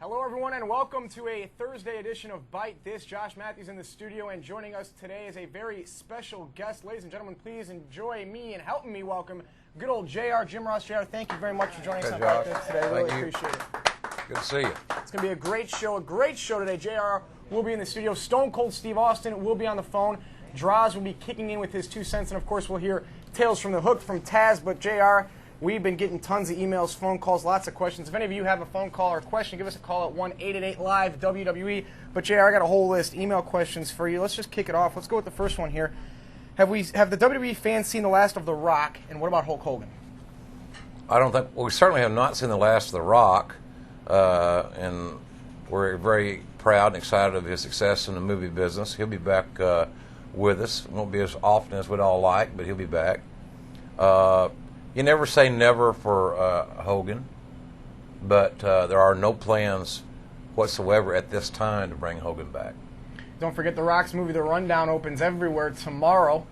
Hello, everyone, and welcome to a Thursday edition of Bite This. Josh Matthews in the studio, and joining us today is a very special guest. Ladies and gentlemen, please enjoy me and helping me welcome good old JR, Jim Ross. JR, thank you very much for joining us on Bite This today. Really appreciate it. Good to see you. It's going to be a great show today. JR will be in the studio. Stone Cold Steve Austin will be on the phone. Droz will be kicking in with his 2 cents, and of course we'll hear Tales from the Hook from Taz. But JR, we've been getting tons of emails, phone calls, lots of questions. If any of you have a phone call or question, give us a call at 1-888-LIVE-WWE. But JR, I got a whole list email questions for you. Let's just kick it off. Let's go with the first one here. Have the WWE fans seen the last of The Rock, and what about Hulk Hogan? We certainly have not seen the last of The Rock, and we're very proud and excited of his success in the movie business. He'll be back with us. It won't be as often as we'd all like, but he'll be back. You never say never for Hogan, but there are no plans whatsoever at this time to bring Hogan back. Don't forget The Rock's movie The Rundown opens everywhere tomorrow.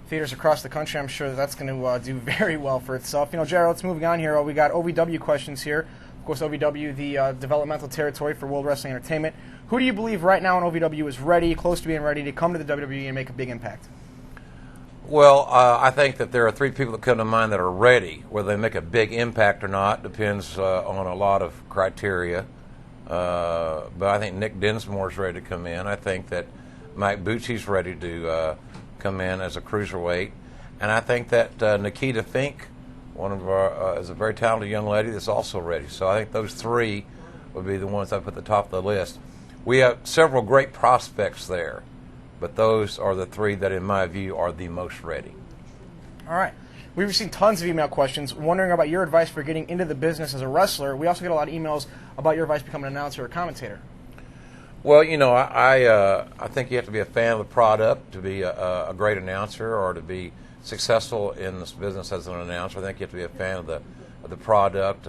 Theaters across the country, I'm sure that's going to do very well for itself. You know, Jared, let's move on here. We got OVW questions here. Of course, OVW, the developmental territory for World Wrestling Entertainment. Who do you believe right now in OVW is ready, close to being ready to come to the WWE and make a big impact? Well, I think that there are three people that come to mind that are ready. Whether they make a big impact or not depends on a lot of criteria. But I think Nick Dinsmore is ready to come in. I think that Mike Bucci's ready to come in as a cruiserweight. And I think that Nikita Fink, one of our, is a very talented young lady that's also ready. So I think those three would be the ones I put at the top of the list. We have several great prospects there, but those are the three that, in my view, are the most ready. All right. We've received tons of email questions wondering about your advice for getting into the business as a wrestler. We also get a lot of emails about your advice becoming an announcer or commentator. Well, you know, I think you have to be a fan of the product to be a great announcer or to be successful in this business as an announcer. I think you have to be a fan of the product.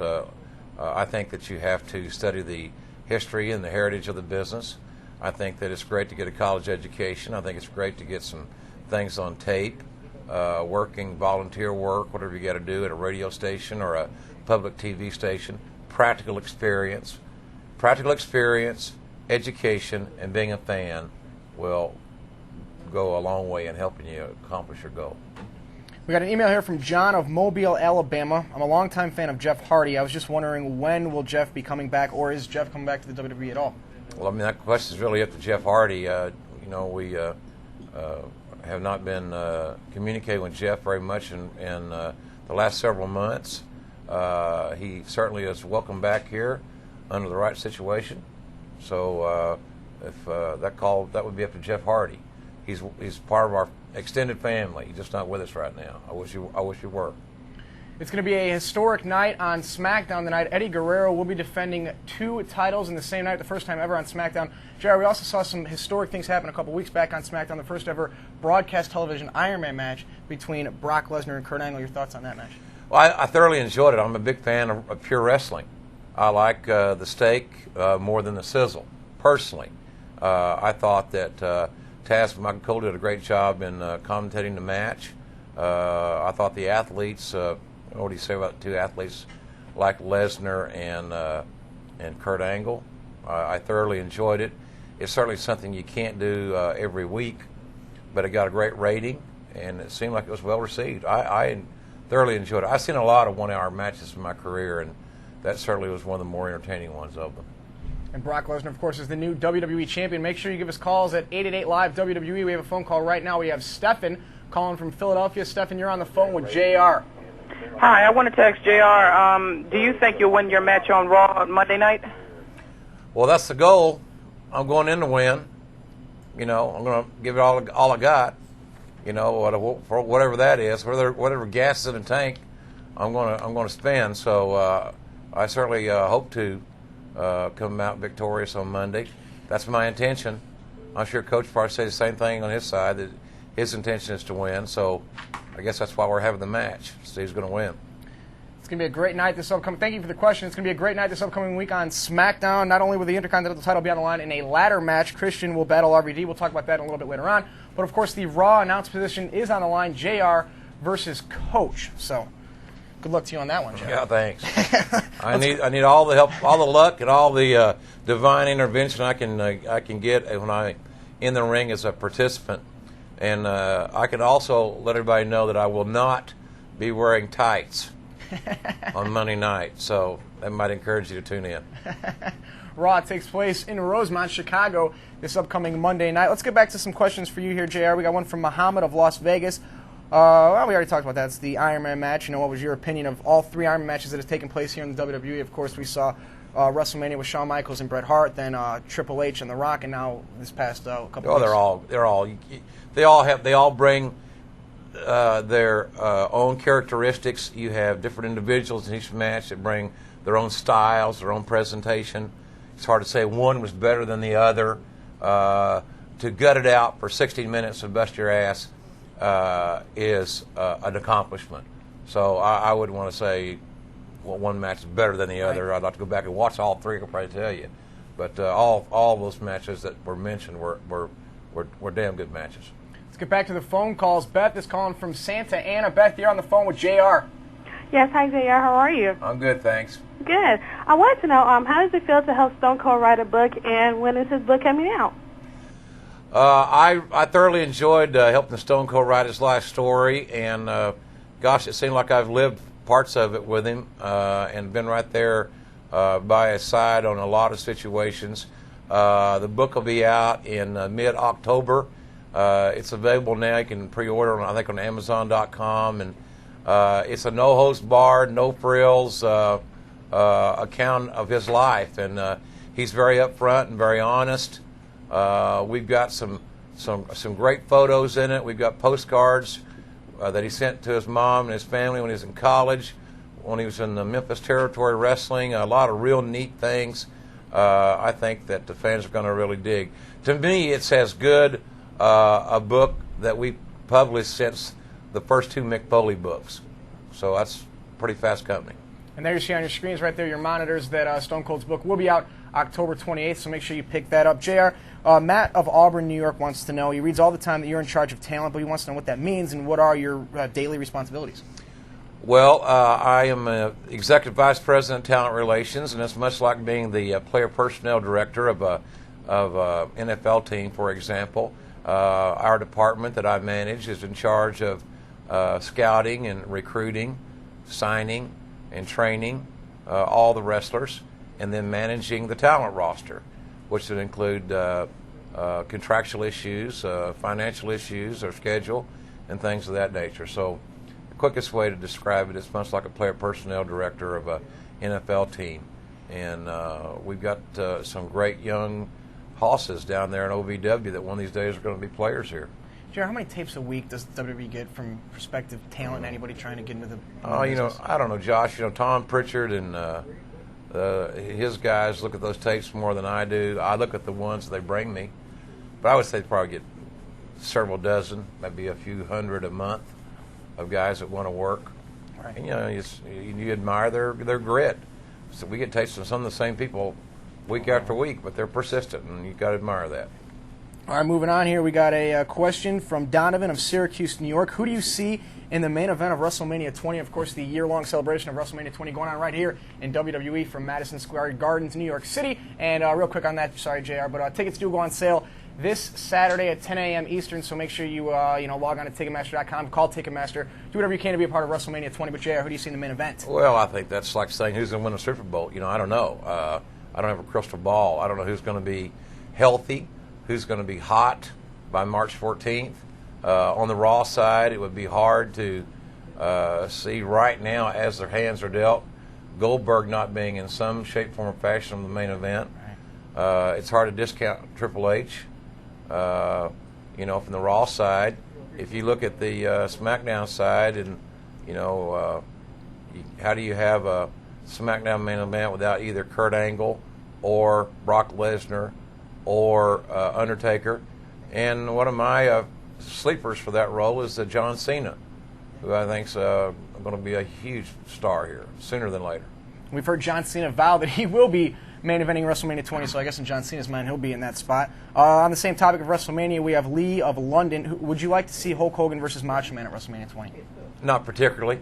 I think that you have to study the history and the heritage of the business. I think that it's great to get a college education. I think it's great to get some things on tape, working volunteer work, whatever you got to do at a radio station or a public TV station. Practical experience, education, and being a fan will go a long way in helping you accomplish your goal. We got an email here from John of Mobile, Alabama. I'm a longtime fan of Jeff Hardy. I was just wondering, when will Jeff be coming back, or is Jeff coming back to the WWE at all? Well, I mean, that question is really up to Jeff Hardy. You know, we have not been communicating with Jeff very much in the last several months. He certainly is welcome back here under the right situation. So if that would be up to Jeff Hardy. He's part of our extended family. He's just not with us right now. I wish he were. It's going to be a historic night on SmackDown tonight. Eddie Guerrero will be defending 2 titles in the same night, the first time ever on SmackDown. Jared, we also saw some historic things happen a couple weeks back on SmackDown, the first ever broadcast television Iron Man match between Brock Lesnar and Kurt Angle. Your thoughts on that match? Well, I thoroughly enjoyed it. I'm a big fan of pure wrestling. I like the steak more than the sizzle, personally. I thought that Taz Michael Cole did a great job in commentating the match. I thought the athletes, what do you say about 2 athletes like Lesnar and Kurt Angle? I thoroughly enjoyed it. It's certainly something you can't do every week, but it got a great rating, and it seemed like it was well received. I thoroughly enjoyed it. I've seen a lot of 1-hour matches in my career, and that certainly was one of the more entertaining ones of them. And Brock Lesnar, of course, is the new WWE champion. Make sure you give us calls at 888-LIVE-WWE. We have a phone call right now. We have Stephen calling from Philadelphia. Stephen, you're on the phone with JR. Hi, I wanted to ask JR, do you think you'll win your match on Raw on Monday night? Well, that's the goal. I'm going in to win. You know, I'm going to give it all I got. You know, for whatever that is, whatever gas is in the tank, I'm going to spend. So I certainly hope to come out victorious on Monday. That's my intention. I'm sure Coach probably says the same thing on his side, that his intention is to win. So I guess that's why we're having the match. Steve's going to win. It's going to be a great night this upcoming. Thank you for the question. It's going to be a great night this upcoming week on SmackDown. Not only will the Intercontinental title be on the line in a ladder match, Christian will battle RVD. We'll talk about that a little bit later on. But of course, the Raw announced position is on the line. JR versus Coach. So good luck to you on that one, Jeff. Yeah, thanks. I need all the help, all the luck, and all the divine intervention I can get when I in the ring as a participant. And I can also let everybody know that I will not be wearing tights on Monday night, so that might encourage you to tune in. Raw takes place in Rosemont, Chicago, this upcoming Monday night. Let's get back to some questions for you here, JR. We got one from Muhammad of Las Vegas. Well, we already talked about that. It's the Iron Man match. What was your opinion of all 3 Iron Man matches that have taken place here in the WWE? Of course, we saw WrestleMania with Shawn Michaels and Bret Hart, then Triple H and The Rock, and now this past couple. Oh, they all bring their own characteristics. You have different individuals in each match that bring their own styles, their own presentation. It's hard to say one was better than the other. To gut it out for 16 minutes and bust your ass is an accomplishment. So I wouldn't want to say one match is better than the other. I'd like to go back and watch all 3. I could probably tell you, but all those matches that were mentioned were damn good matches. Let's get back to the phone calls. Beth is calling from Santa Ana. Beth, you're on the phone with JR. Yes, hi JR. How are you? I'm good, thanks. Good. I wanted to know how does it feel to help Stone Cold write a book, and when is his book coming out? I thoroughly enjoyed helping Stone Cold write his life story, and gosh, it seemed like I've lived parts of it with him and been right there by his side on a lot of situations. The book will be out in mid-October. It's available now. You can pre-order on, I think, on Amazon.com, and it's a no-holds-barred, no-frills account of his life, and he's very upfront and very honest. We've got some great photos in it. We've got postcards that he sent to his mom and his family when he was in college, when he was in the Memphis Territory Wrestling. A lot of real neat things. I think that the fans are going to really dig. To me, it's as good a book that we published since the first 2 Mick Foley books. So that's pretty fast company. And there you see on your screens right there, your monitors, that Stone Cold's book will be out October 28th, so make sure you pick that up. JR, Matt of Auburn, New York wants to know, he reads all the time that you're in charge of talent, but he wants to know what that means and what are your daily responsibilities. Well, I am Executive Vice President of Talent Relations, and it's much like being the player personnel director of a NFL team, for example. Our department that I manage is in charge of scouting and recruiting, signing and training all the wrestlers, and then managing the talent roster, which would include contractual issues, financial issues, or schedule, and things of that nature. So the quickest way to describe it is much like a player personnel director of a NFL team. And we've got some great young hosses down there in OVW that one of these days are going to be players here. JR, how many tapes a week does WWE get from prospective talent, anybody trying to get into the business? I don't know, Josh. Tom Pritchard and his guys look at those tapes more than I do. I look at the ones they bring me. But I would say they probably get several dozen, maybe a few hundred a month of guys that want to work. Right. And, you admire their grit. So we get tapes from some of the same people week after week, but they're persistent, and you've got to admire that. All right, moving on here, we got a question from Donovan of Syracuse, New York. Who do you see in the main event of WrestleMania 20? Of course, the year-long celebration of WrestleMania 20 going on right here in WWE from Madison Square Garden, New York City. And real quick on that, sorry, JR, but tickets do go on sale this Saturday at 10 a.m. Eastern, so make sure you log on to Ticketmaster.com, call Ticketmaster, do whatever you can to be a part of WrestleMania 20. But, JR, who do you see in the main event? Well, I think that's like saying who's going to win a Super Bowl. I don't know. I don't have a crystal ball. I don't know who's going to be healthy, who's going to be hot by March 14th. On the Raw side, it would be hard to see right now as their hands are dealt, Goldberg not being in some shape, form, or fashion on the main event. It's hard to discount Triple H. From the Raw side, if you look at the SmackDown side, and how do you have a SmackDown main event without either Kurt Angle or Brock Lesnar or Undertaker? And one of my sleepers for that role is John Cena, who I think is going to be a huge star here sooner than later. We've heard John Cena vow that he will be main eventing WrestleMania 20, so I guess in John Cena's mind he'll be in that spot. On the same topic of WrestleMania, we have Lee of London. Would you like to see Hulk Hogan versus Macho Man at WrestleMania 20? Not particularly.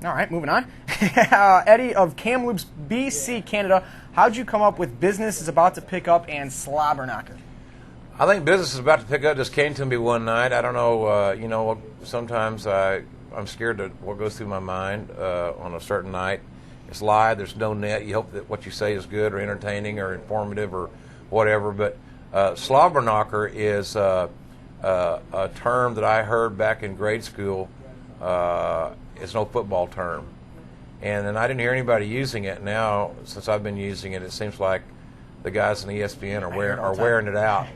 All right, moving on. Eddie of Kamloops, BC, Canada. How'd you come up with Business is About to Pick Up and Slobber Knocker? I think Business is About to Pick Up just came to me one night. I don't know, sometimes I'm scared of what goes through my mind on a certain night. It's live. There's no net. You hope that what you say is good or entertaining or informative or whatever. But slobber knocker is a term that I heard back in grade school. It's no football term. And then I didn't hear anybody using it. Now, since I've been using it, it seems like the guys in ESPN are wearing it out.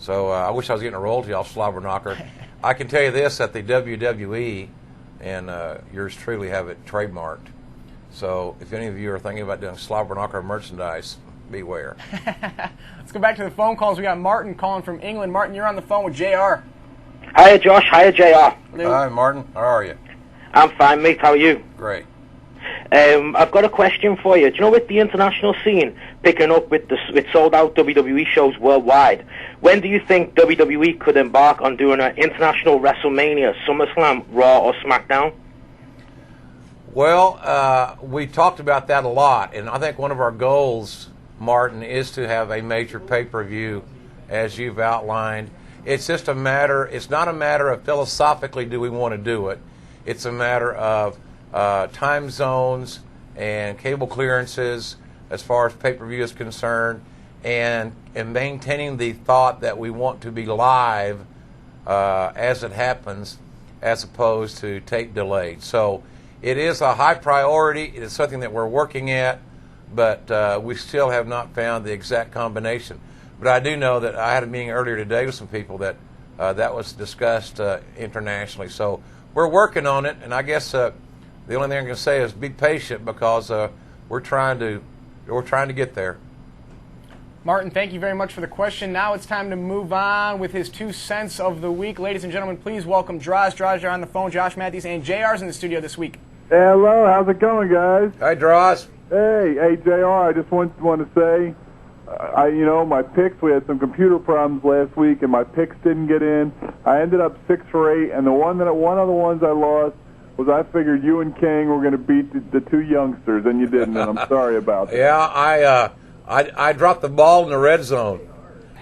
So I wish I was getting a royalty off slobber knocker. I can tell you this, that the WWE and yours truly have it trademarked. So if any of you are thinking about doing slobber knocker merchandise, beware. Let's go back to the phone calls. We got Martin calling from England. Martin, you're on the phone with JR. Hiya, Josh. Hiya, JR. Hello. Hi, Martin. How are you? I'm fine, mate. How are you? Great. I've got a question for you. Do you know, with the international scene picking up with sold-out WWE shows worldwide, when do you think WWE could embark on doing an international WrestleMania, SummerSlam, Raw, or SmackDown? Well, we talked about that a lot, and I think one of our goals, Martin, is to have a major pay-per-view, as you've outlined. It's just a matter, it's not a matter of philosophically do we want to do it. It's a matter of time zones and cable clearances as far as pay-per-view is concerned, and maintaining the thought that we want to be live as it happens, as opposed to tape delayed. So it is a high priority. It is something that we're working at, but we still have not found the exact combination. But I do know that I had a meeting earlier today with some people that that was discussed internationally. So we're working on it, and I guess the only thing I can say is be patient, because we're trying to get there. Martin, thank you very much for the question. Now it's time to move on with his 2 cents of the week. Ladies and gentlemen, please welcome Droz. Droz, you're on the phone. Josh Matthews and JR's in the studio this week. Hey, hello, how's it going, guys? Hi, Droz. Hey, JR, I just want to say, my picks, we had some computer problems last week, and my picks didn't get in. I ended up 6 for 8, and one of the ones I lost was I figured you and King were going to beat the two youngsters, and you didn't, and I'm sorry about that. Yeah, I dropped the ball in the red zone.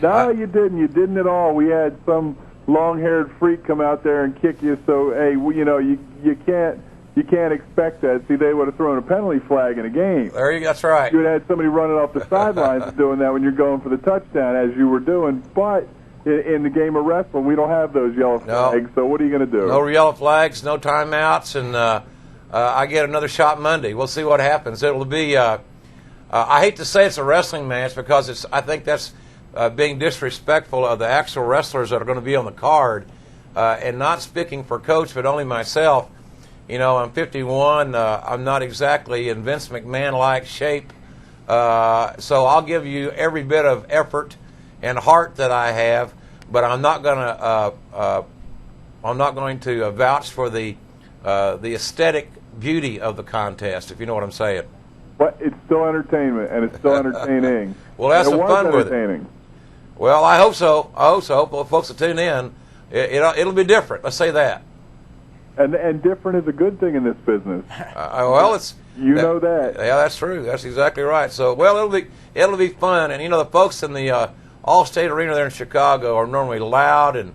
No, you didn't. You didn't at all. We had some long-haired freak come out there and kick you, so, hey, you can't expect that. See, they would have thrown a penalty flag in a game. That's right. You would have had somebody running off the sidelines doing that when you're going for the touchdown, as you were doing. But in the game of wrestling, we don't have those yellow flags, so what are you going to do? No yellow flags, no timeouts, and I get another shot Monday. We'll see what happens. It'll be, I hate to say it's a wrestling match, because I think that's being disrespectful of the actual wrestlers that are going to be on the card, and not speaking for Coach, but only myself. I'm 51. I'm not exactly in Vince McMahon-like shape, so I'll give you every bit of effort and heart that I have, but I'm not going to vouch for the aesthetic beauty of the contest, if you know what I'm saying. But it's still entertainment, and it's still entertaining. We'll have some fun with it. Well, I hope so. Well, folks will tune in. It'll be different. Let's say that. And different is a good thing in this business. Well, it's know that. Yeah, that's true. That's exactly right. So, well, it'll be fun, and the folks in the All-State Arena there in Chicago are normally loud, and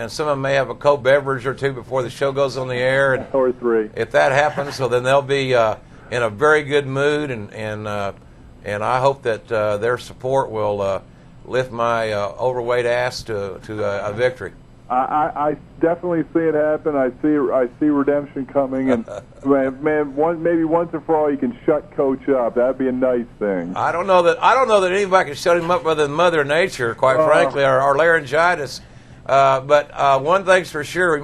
some of them may have a cold beverage or two before the show goes on the air, and or 3. If that happens, so then they'll be in a very good mood, and I hope that their support will lift my overweight ass to a victory. I definitely see it happen. I see redemption coming, and man, maybe once and for all, you can shut Coach up. That'd be a nice thing. I don't know that anybody can shut him up other than Mother Nature, quite frankly, or laryngitis. But one thing's for sure,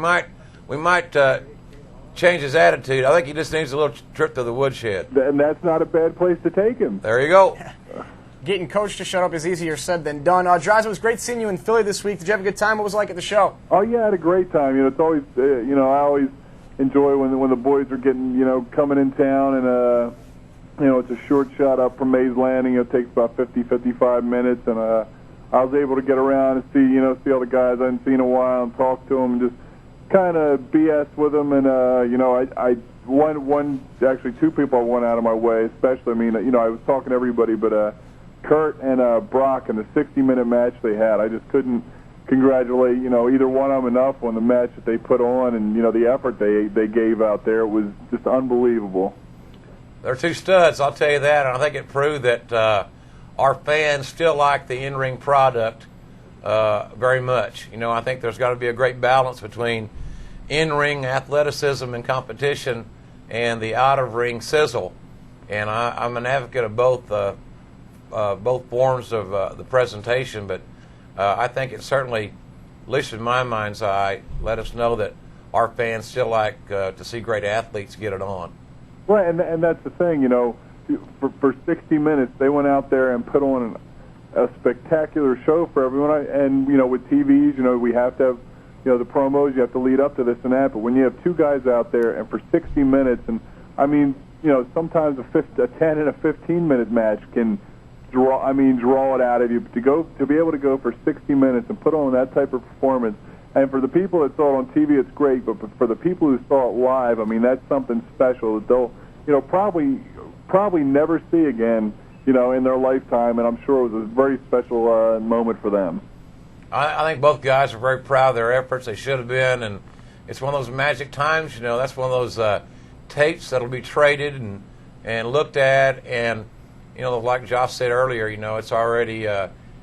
we might change his attitude. I think he just needs a little trip to the woodshed. And that's not a bad place to take him. There you go. Getting Coach to shut up is easier said than done. Droz, it was great seeing you in Philly this week. Did you have a good time? What was it like at the show? Oh, yeah, I had a great time. It's always, I always enjoy when the boys are getting, coming in town, and, it's a short shot up from Mays Landing. It takes about 55 minutes, and I was able to get around and see all the guys I hadn't seen in a while and talk to them and just kind of BS with them, and actually two people I went out of my way, especially. I mean, I was talking to everybody, but Kurt and Brock in the 60-minute match they had, I just couldn't congratulate either one of them enough on the match that they put on, and the effort they gave out there. It was just unbelievable. They're two studs, I'll tell you that, and I think it proved that our fans still like the in-ring product very much. I think there's got to be a great balance between in-ring athleticism and competition and the out-of-ring sizzle. And I'm an advocate of both forms of the presentation, but I think it certainly, at least in my mind's eye, let us know that our fans still like to see great athletes get it on. Right, and that's the thing, for 60 minutes they went out there and put on a spectacular show for everyone. And with TVs, we have to have the promos, you have to lead up to this and that. But when you have two guys out there and for 60 minutes, and I mean, sometimes a 10 and a 15-minute match can draw it out of you. To be able to go for 60 minutes and put on that type of performance. And for the people that saw it on TV, it's great. But for the people who saw it live, I mean, that's something special that they'll, probably never see again, in their lifetime. And I'm sure it was a very special moment for them. I think both guys are very proud of their efforts. They should have been. And it's one of those magic times, That's one of those tapes that'll be traded and looked at. And, like Josh said earlier, it's already...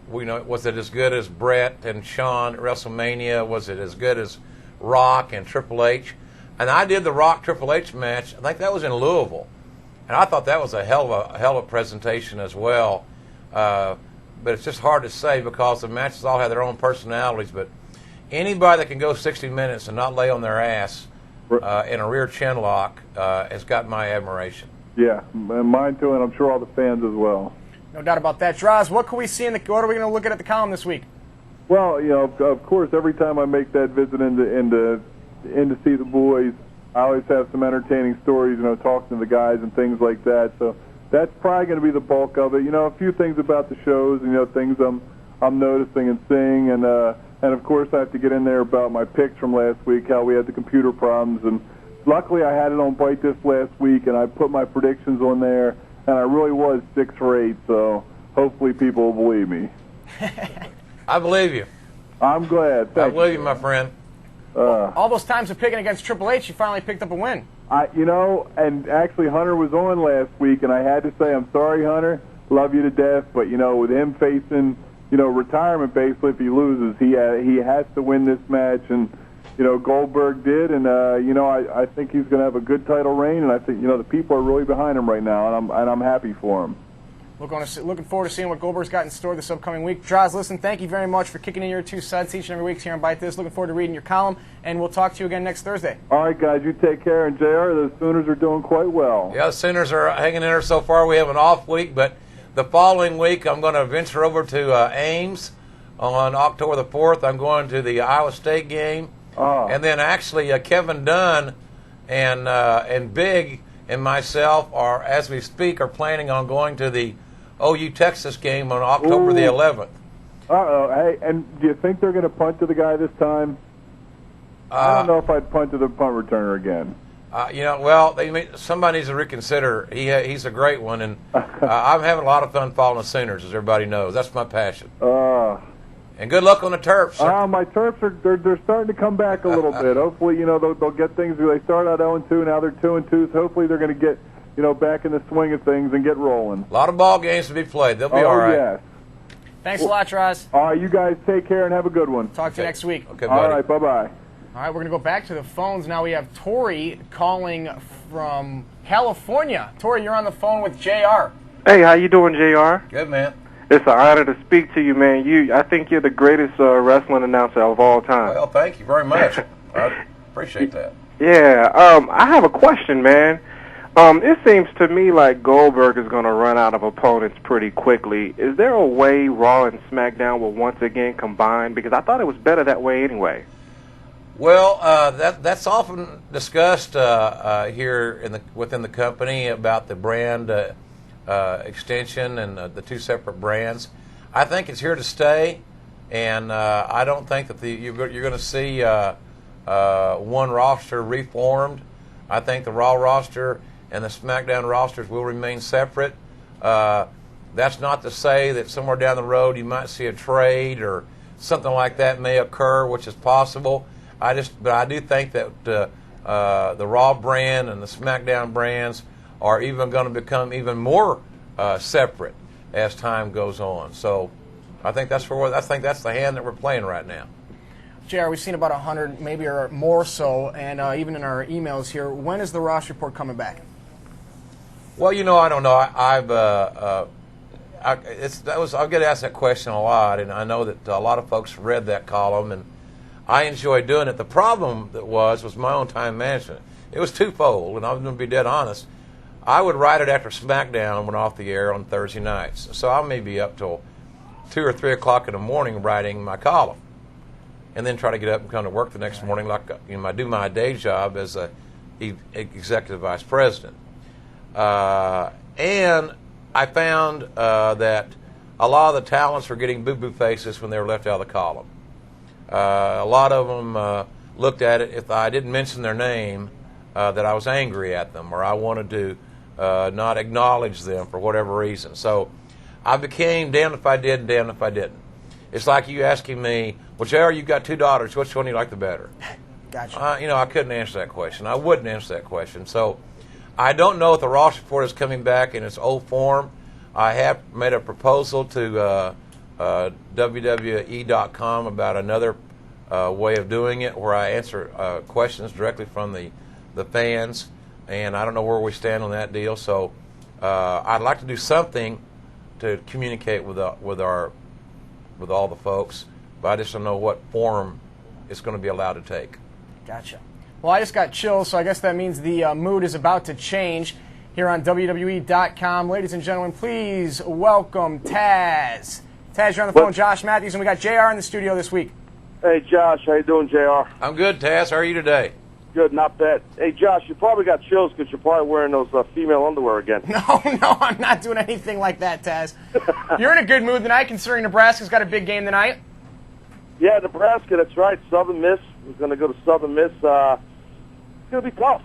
was it as good as Brett and Shawn at WrestleMania? Was it as good as Rock and Triple H? And I did the Rock Triple H match. I think that was in Louisville, and I thought that was a hell of a presentation as well. But it's just hard to say because the matches all have their own personalities. But anybody that can go 60 minutes and not lay on their ass in a rear chin lock has got my admiration. Yeah, mine too, and I'm sure all the fans as well. No doubt about that. Droz, what can we see what are we going to look at the column this week? Well, of course, every time I make that visit in to see the boys, I always have some entertaining stories, talking to the guys and things like that. So that's probably going to be the bulk of it. A few things about the shows, things I'm noticing and seeing, and of course I have to get in there about my picks from last week, how we had the computer problems, and luckily I had it on Bite This last week, and I put my predictions on there. And I really was 6 for 8, so hopefully people will believe me. I believe you. I'm glad. I believe you, my friend. All those times of picking against Triple H, you finally picked up a win. And actually Hunter was on last week, and I had to say, I'm sorry, Hunter, love you to death, but, with him facing, retirement basically if he loses, he has to win this match, and, Goldberg did, and, I think he's going to have a good title reign, and I think, the people are really behind him right now, and I'm happy for him. Looking forward to seeing what Goldberg's got in store this upcoming week. Droz, listen, thank you very much for kicking in your 2 cents each and every week here on Bite This. Looking forward to reading your column, and we'll talk to you again next Thursday. All right, guys, you take care, and JR, the Sooners are doing quite well. Yeah, the Sooners are hanging in there so far. We have an off week, but the following week I'm going to venture over to Ames on October the 4th. I'm going to the Iowa State game. Oh. And then actually Kevin Dunn and Big and myself are, as we speak, are planning on going to the OU Texas game on October the 11th. Uh-oh. Hey, and do you think they're going to punt to the guy this time? I don't know if I'd punt to the punt returner again. Somebody needs to reconsider. He's a great one, and I'm having a lot of fun following the Sooners, as everybody knows. That's my passion. And good luck on the Terps. My Terps they're starting to come back a little bit. Hopefully, they'll get things. They start out 0-2, now they're 2-2. So hopefully, they're going to get back in the swing of things and get rolling. A lot of ball games to be played. They'll be all right. Yes. Thanks a lot, Droz. All right, you guys take care and have a good one. Talk to you next week. Okay, buddy. All right, bye-bye. All right, we're going to go back to the phones now. We have Tori calling from California. Tori, you're on the phone with JR. Hey, how you doing, JR? Good, man. It's an honor to speak to you, man. I think you're the greatest wrestling announcer of all time. Well, thank you very much. I appreciate that. Yeah, I have a question, man. It seems to me like Goldberg is going to run out of opponents pretty quickly. Is there a way Raw and SmackDown will once again combine? Because I thought it was better that way anyway. Well, that's often discussed here within the company about the brand extension and the 2 separate brands. I think it's here to stay, and I don't think that you're going to see one roster reformed. I think the Raw roster and the SmackDown rosters will remain separate. That's not to say that somewhere down the road you might see a trade or something like that may occur, which is possible. But I do think that the Raw brand and the SmackDown brands are even going to become even more separate as time goes on. So I think that's the hand that we're playing right now. JR, we've seen about 100, maybe or more so, and even in our emails here. When is the Ross Report coming back? Well, I don't know. I get asked that question a lot, and I know that a lot of folks read that column, and I enjoy doing it. The problem that was my own time management. It was twofold, and I'm going to be dead honest. I would write it after SmackDown went off the air on Thursday nights, so I may be up till 2 or 3 o'clock in the morning writing my column, and then try to get up and come to work the next morning like I do my day job as a executive vice president. And I found that a lot of the talents were getting boo-boo faces when they were left out of the column. A lot of them looked at it, if I didn't mention their name, that I was angry at them or I wanted to not acknowledge them for whatever reason. So I became damned if I did and damned if I didn't. It's like you asking me, well, JR, you've got 2 daughters. Which one do you like the better? Gotcha. I couldn't answer that question. I wouldn't answer that question. So I don't know if the Ross Report is coming back in its old form. I have made a proposal to WWE.com about another way of doing it where I answer questions directly from the fans, and I don't know where we stand on that deal. So I'd like to do something to communicate with all the folks, but I just don't know what form it's going to be allowed to take. Gotcha. Well, I just got chills, so I guess that means the mood is about to change here on WWE.com. Ladies and gentlemen, please welcome Taz. Taz, you're on the phone. Josh Matthews, and we got JR in the studio this week. Hey, Josh. How you doing, JR? I'm good, Taz. How are you today? Good, not bad. Hey, Josh, you probably got chills because you're probably wearing those female underwear again. No, I'm not doing anything like that, Taz. You're in a good mood tonight, considering Nebraska's got a big game tonight. Yeah, Nebraska, that's right. Southern Miss. We're going to go to Southern Miss. It's going to be tough.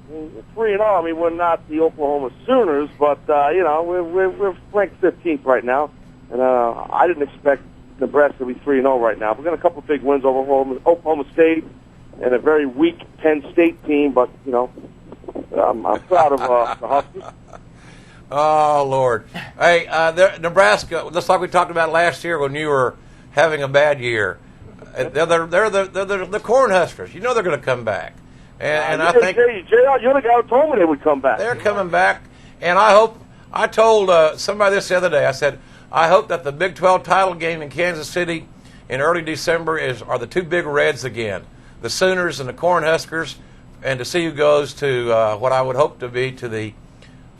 We're 3-0. I mean, we're not the Oklahoma Sooners, but, we're ranked 15th right now. And I didn't expect Nebraska to be 3-0 right now. We've got a couple of big wins over Oklahoma State and a very weak Penn State team, but, I'm proud of the Huskies. Oh, Lord. Hey, Nebraska, just like we talked about last year when you were having a bad year, they're the Cornhuskers. You know they're going to come back. And I think... JR, you're the guy who told me they would come back. They're coming back, and I told somebody this the other day, I said, I hope that the Big 12 title game in Kansas City in early December are the 2 big Reds again, the Sooners and the Cornhuskers, and to see who goes to what I would hope to be to the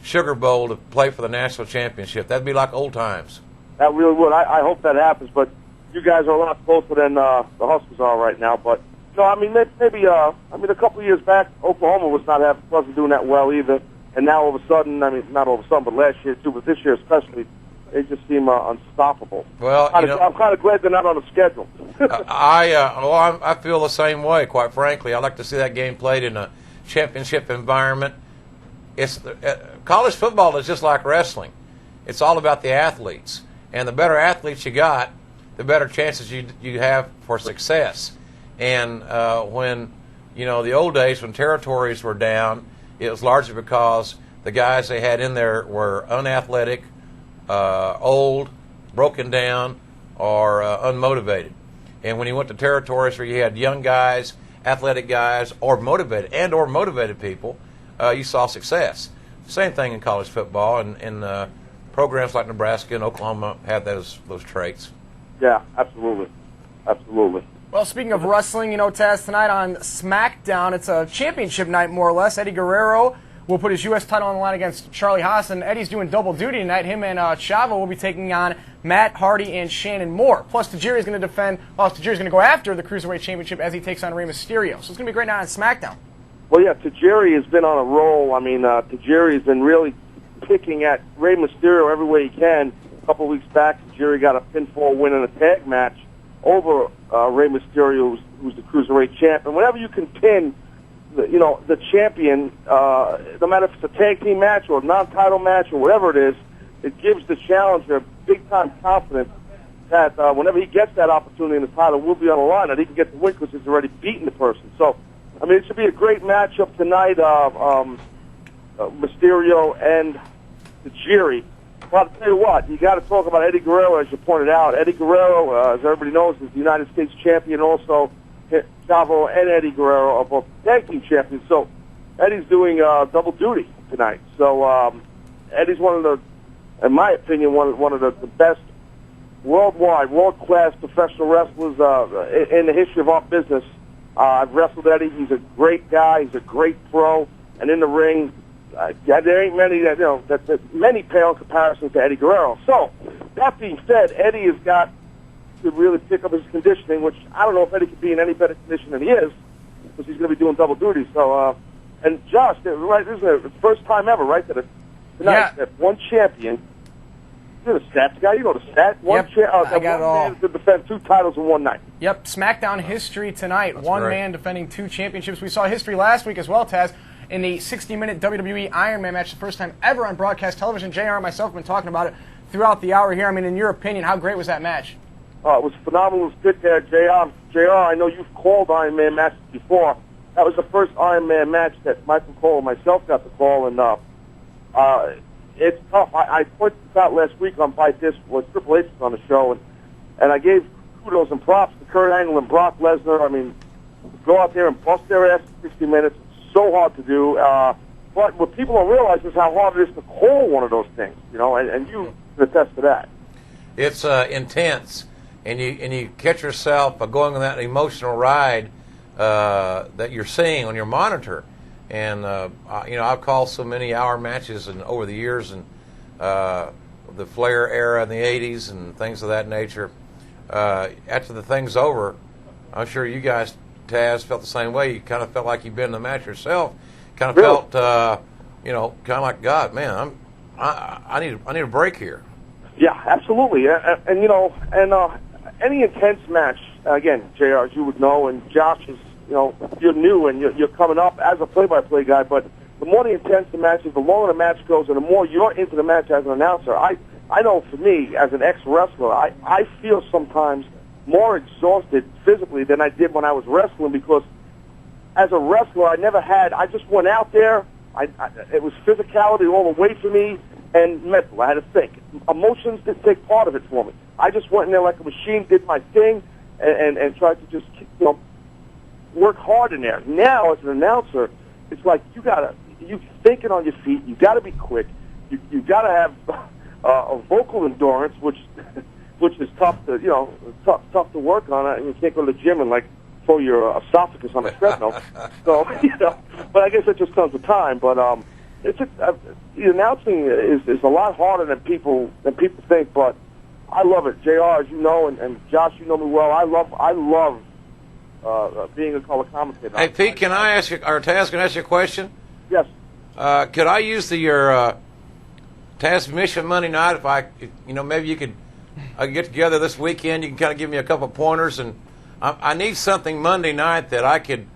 Sugar Bowl to play for the national championship. That'd be like old times. That really would. I hope that happens, but you guys are a lot closer than the Huskers are right now. But no, I mean maybe a couple of years back, Oklahoma wasn't doing that well either, and now all of a sudden, I mean not all of a sudden, but last year too, but this year especially, they just seem unstoppable. Well, I'm kind of glad they're not on the schedule. I feel the same way. Quite frankly, I like to see that game played in a championship environment. College football is just like wrestling. It's all about the athletes, and the better athletes you got, the better chances you have for success. And when the old days when territories were down, it was largely because the guys they had in there were unathletic, old, broken down, or unmotivated. And when you went to territories where you had young guys, athletic guys, or motivated people, you saw success. Same thing in college football, and programs like Nebraska and Oklahoma have those traits. Yeah, absolutely. Well, speaking of wrestling, Taz, tonight on SmackDown, it's a championship night, more or less. Eddie Guerrero will put his U.S. title on the line against Charlie Haas, and Eddie's doing double duty tonight. Him and Chavo will be taking on Matt Hardy and Shannon Moore. Plus, Tajiri's going to go after the Cruiserweight Championship as he takes on Rey Mysterio. So it's going to be a great night on SmackDown. Well, yeah, Tajiri has been on a roll. I mean, Tajiri has been really picking at Rey Mysterio every way he can. A couple of weeks back, Tajiri got a pinfall win in a tag match over Rey Mysterio's who's the Cruiserweight champ. And whenever you can pin the champion, no matter if it's a tag team match or a non-title match or whatever it is, it gives the challenger big-time confidence that whenever he gets that opportunity in the title, will be on the line, that he can get the win because he's already beaten the person. So, I mean, it should be a great matchup tonight, Mysterio and Tajiri. Well, I'll tell you what, you got to talk about Eddie Guerrero, as you pointed out. Eddie Guerrero, as everybody knows, is the United States champion. Also, Chavo and Eddie Guerrero are both tag team champions. So, Eddie's doing double duty tonight. So, Eddie's one of the, in my opinion, one of the best worldwide, world-class professional wrestlers in the history of our business. I've wrestled Eddie. He's a great guy. He's a great pro. And in the ring, there ain't many that many pale in comparison to Eddie Guerrero. So, that being said, Eddie has got to really pick up his conditioning, which I don't know if Eddie could be in any better condition than he is, because he's going to be doing double duty. So, and Josh, right, this is the first time ever, right, that tonight that one champion. You're the stats guy. You know the stats. I got it all. To defend 2 titles in one night. Yep, SmackDown history tonight. That's one great. man defending 2 championships. We saw history last week as well, Taz, in the 60-minute WWE Iron Man match, the first time ever on broadcast television. JR and myself have been talking about it throughout the hour here. I mean, in your opinion, how great was that match? It was phenomenal. It was good there, JR, I know you've called Iron Man matches before. That was the first Iron Man match that Michael Cole and myself got to call, and it's tough. I pointed this out last week on Fight This when Triple H was on the show, and I gave kudos and props to Kurt Angle and Brock Lesnar. I mean, go out there and bust their ass in 60 minutes. It's so hard to do. But what people don't realize is how hard it is to call one of those things, and you can attest to that. It's intense, and you catch yourself going on that emotional ride that you're seeing on your monitor. And, I've called so many hour matches over the years, and the Flair era in the 80s and things of that nature. After the thing's over, I'm sure you guys, Taz, felt the same way. You kind of felt like you'd been in the match yourself. Kind of felt, kind of like, God, man, I need a break here. Yeah, absolutely. And any intense match, again, JR, as you would know, and Josh is, you're new and you're coming up as a play-by-play guy, but the more the intense the match is, the longer the match goes, and the more you're into the match as an announcer. I know for me, as an ex-wrestler, I feel sometimes more exhausted physically than I did when I was wrestling, because as a wrestler, I just went out there, it was physicality all the way for me, and mental. I had to think. Emotions didn't take part of it for me. I just went in there like a machine, did my thing, and tried to just, work hard in there. Now, as an announcer, it's like you thinking on your feet. You got to be quick. You got to have a vocal endurance, which is tough to tough to work on. You can't go to the gym and throw your esophagus on a treadmill. So but I guess that just comes with time. But announcing is a lot harder than people think. But I love it, JR, as you know, and Josh, you know me well. I love being a color commentator. Hey, Pete, can I ask you, or Taz, can I ask you a question? Yes. Could I use your Taz mission Monday night? Maybe you could get together this weekend. You can kind of give me a couple pointers, and I need something Monday night that I could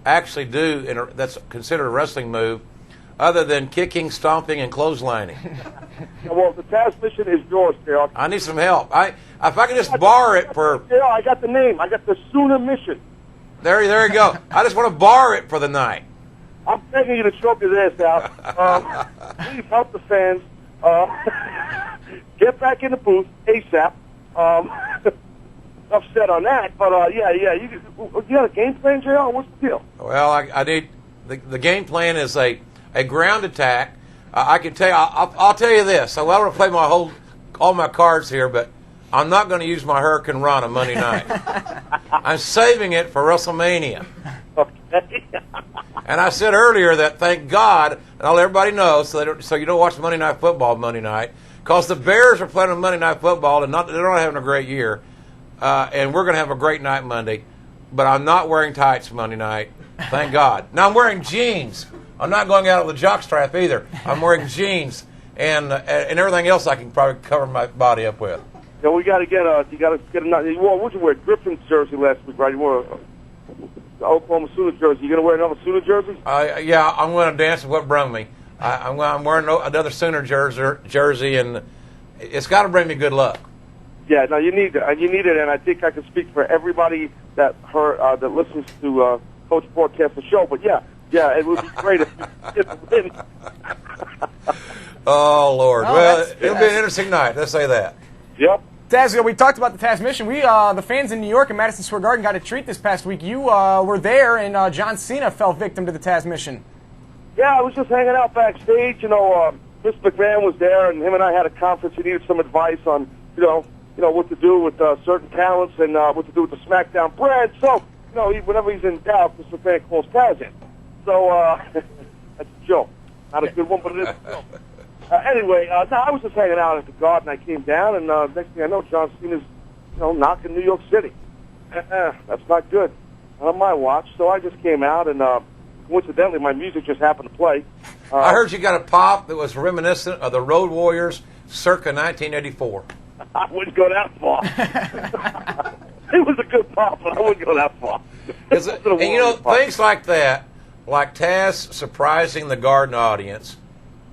actually do that's considered a wrestling move, other than kicking, stomping, and clotheslining. Well, the Taz mission is yours, JR. I need some help. If I could just borrow it for... JR, I got the name. I got the Sooner mission. There you go. I just want to borrow it for the night. I'm begging you to choke his ass out. Please help the fans. Get back in the booth ASAP. Upset on that, but you got a game plan, JR? What's the deal? Well, I need the game plan is a ground attack. I can tell you. I'll tell you this. So I don't want to play all my cards here, but I'm not going to use my Hurricane Run on Monday night. I'm saving it for WrestleMania. Okay. And I said earlier that thank God, and I'll let everybody know, so you don't watch Monday Night Football Monday night, because the Bears are playing on Monday Night Football, and they're not having a great year, and we're going to have a great night Monday. But I'm not wearing tights Monday night, thank God. Now I'm wearing jeans. I'm not going out with a jockstrap either. I'm wearing jeans and everything else I can probably cover my body up with. Yeah, we got to get a. You got to get a. You wore, what did you wear? Griffin's jersey last week, right? You wore Oklahoma Sooner jersey. You gonna wear another Sooner jersey? Yeah, I'm going to dance with what brung me. I'm wearing another Sooner jersey, and it's got to bring me good luck. Yeah, no, you need it. You need it, and I think I can speak for everybody that that listens to Coach broadcast the show. But yeah, it would be great if you get the win. Oh Lord! Oh, well, it'll be an interesting night. Let's say that. Yep. Taz, we talked about the Taz mission. We, the fans in New York and Madison Square Garden, got a treat this past week. You were there, and John Cena fell victim to the Taz mission. Yeah, I was just hanging out backstage. You know, Mr. McMahon was there, and him and I had a conference. He needed some advice on, you know what to do with certain talents and what to do with the SmackDown brand. So, whenever he's in doubt, Mr. McMahon calls Taz in. So that's a joke. Not a good one, but it is a joke. Anyway, no, I was just hanging out at the Garden. I came down, and next thing I know, John Cena's, knocking New York City. That's not good. Not on my watch. So I just came out, and coincidentally, my music just happened to play. I heard you got a pop that was reminiscent of the Road Warriors circa 1984. I wouldn't go that far. It was a good pop, but I wouldn't go that far. And things like that, like Taz surprising the Garden audience,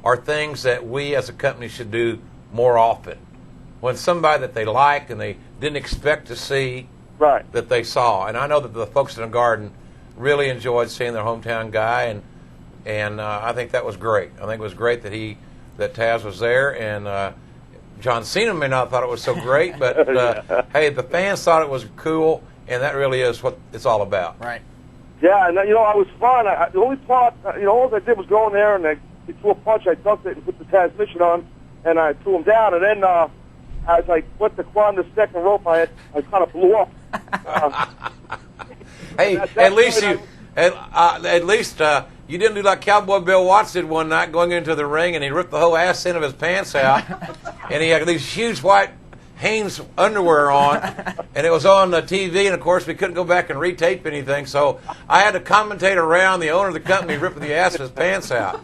are things that we as a company should do more often. When somebody that they like and they didn't expect to see, right, that they saw. And I know that the folks in the Garden really enjoyed seeing their hometown guy, and I think that was great. I think it was great that Taz was there, and John Cena may not have thought it was so great, but hey, the fans thought it was cool, and that really is what it's all about. Right. Yeah, and I was fun. The only part, all I did was go in there and he threw a punch. I ducked it and put the Taz mission on, and I threw him down. And then as I went to climb the second rope, I kind of blew up. Hey, at least you didn't do like Cowboy Bill Watts did one night, going into the ring, and he ripped the whole ass end of his pants out, and he had these huge white Hanes underwear on, and it was on the TV, and of course we couldn't go back and retape anything, so I had to commentate around the owner of the company ripping the ass of his pants out.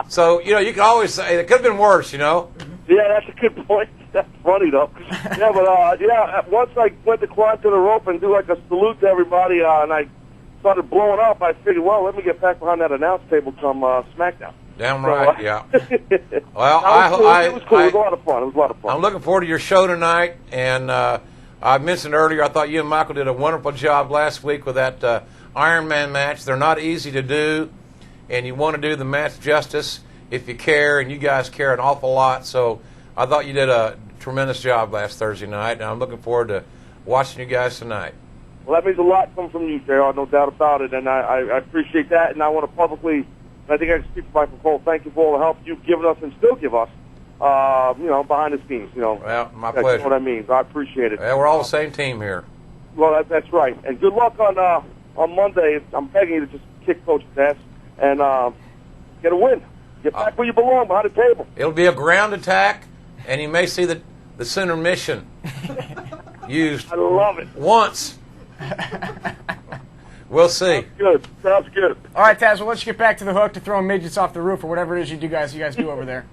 So, you can always say it could have been worse, Yeah, that's a good point. That's funny, though. Yeah, but, once I went to climb to the rope and do like a salute to everybody, and I started blowing up, I figured, well, let me get back behind that announce table come SmackDown. Damn right, yeah. Well, it was cool. It was a lot of fun. I'm looking forward to your show tonight, and I mentioned earlier, I thought you and Michael did a wonderful job last week with that Iron Man match. They're not easy to do, and you want to do the match justice if you care, and you guys care an awful lot, so I thought you did a tremendous job last Thursday night, and I'm looking forward to watching you guys tonight. Well, that means a lot coming from you, JR, no doubt about it, and I appreciate that, and I want to publicly, I think I can speak for Michael Cole, thank you for all the help you've given us and still give us, behind the scenes, Well, my pleasure. You know what I mean. I appreciate it. Yeah, we're all the same team here. Well, that's right. And good luck on Monday. I'm begging you to just kick Coach's ass and get a win. Get back where you belong, behind the table. It'll be a ground attack, and you may see the Sooner mission used. I love it. Once. We'll see. Sounds good. All right, Taz, we'll let you get back to the hook to throwing midgets off the roof or whatever it is you guys do over there.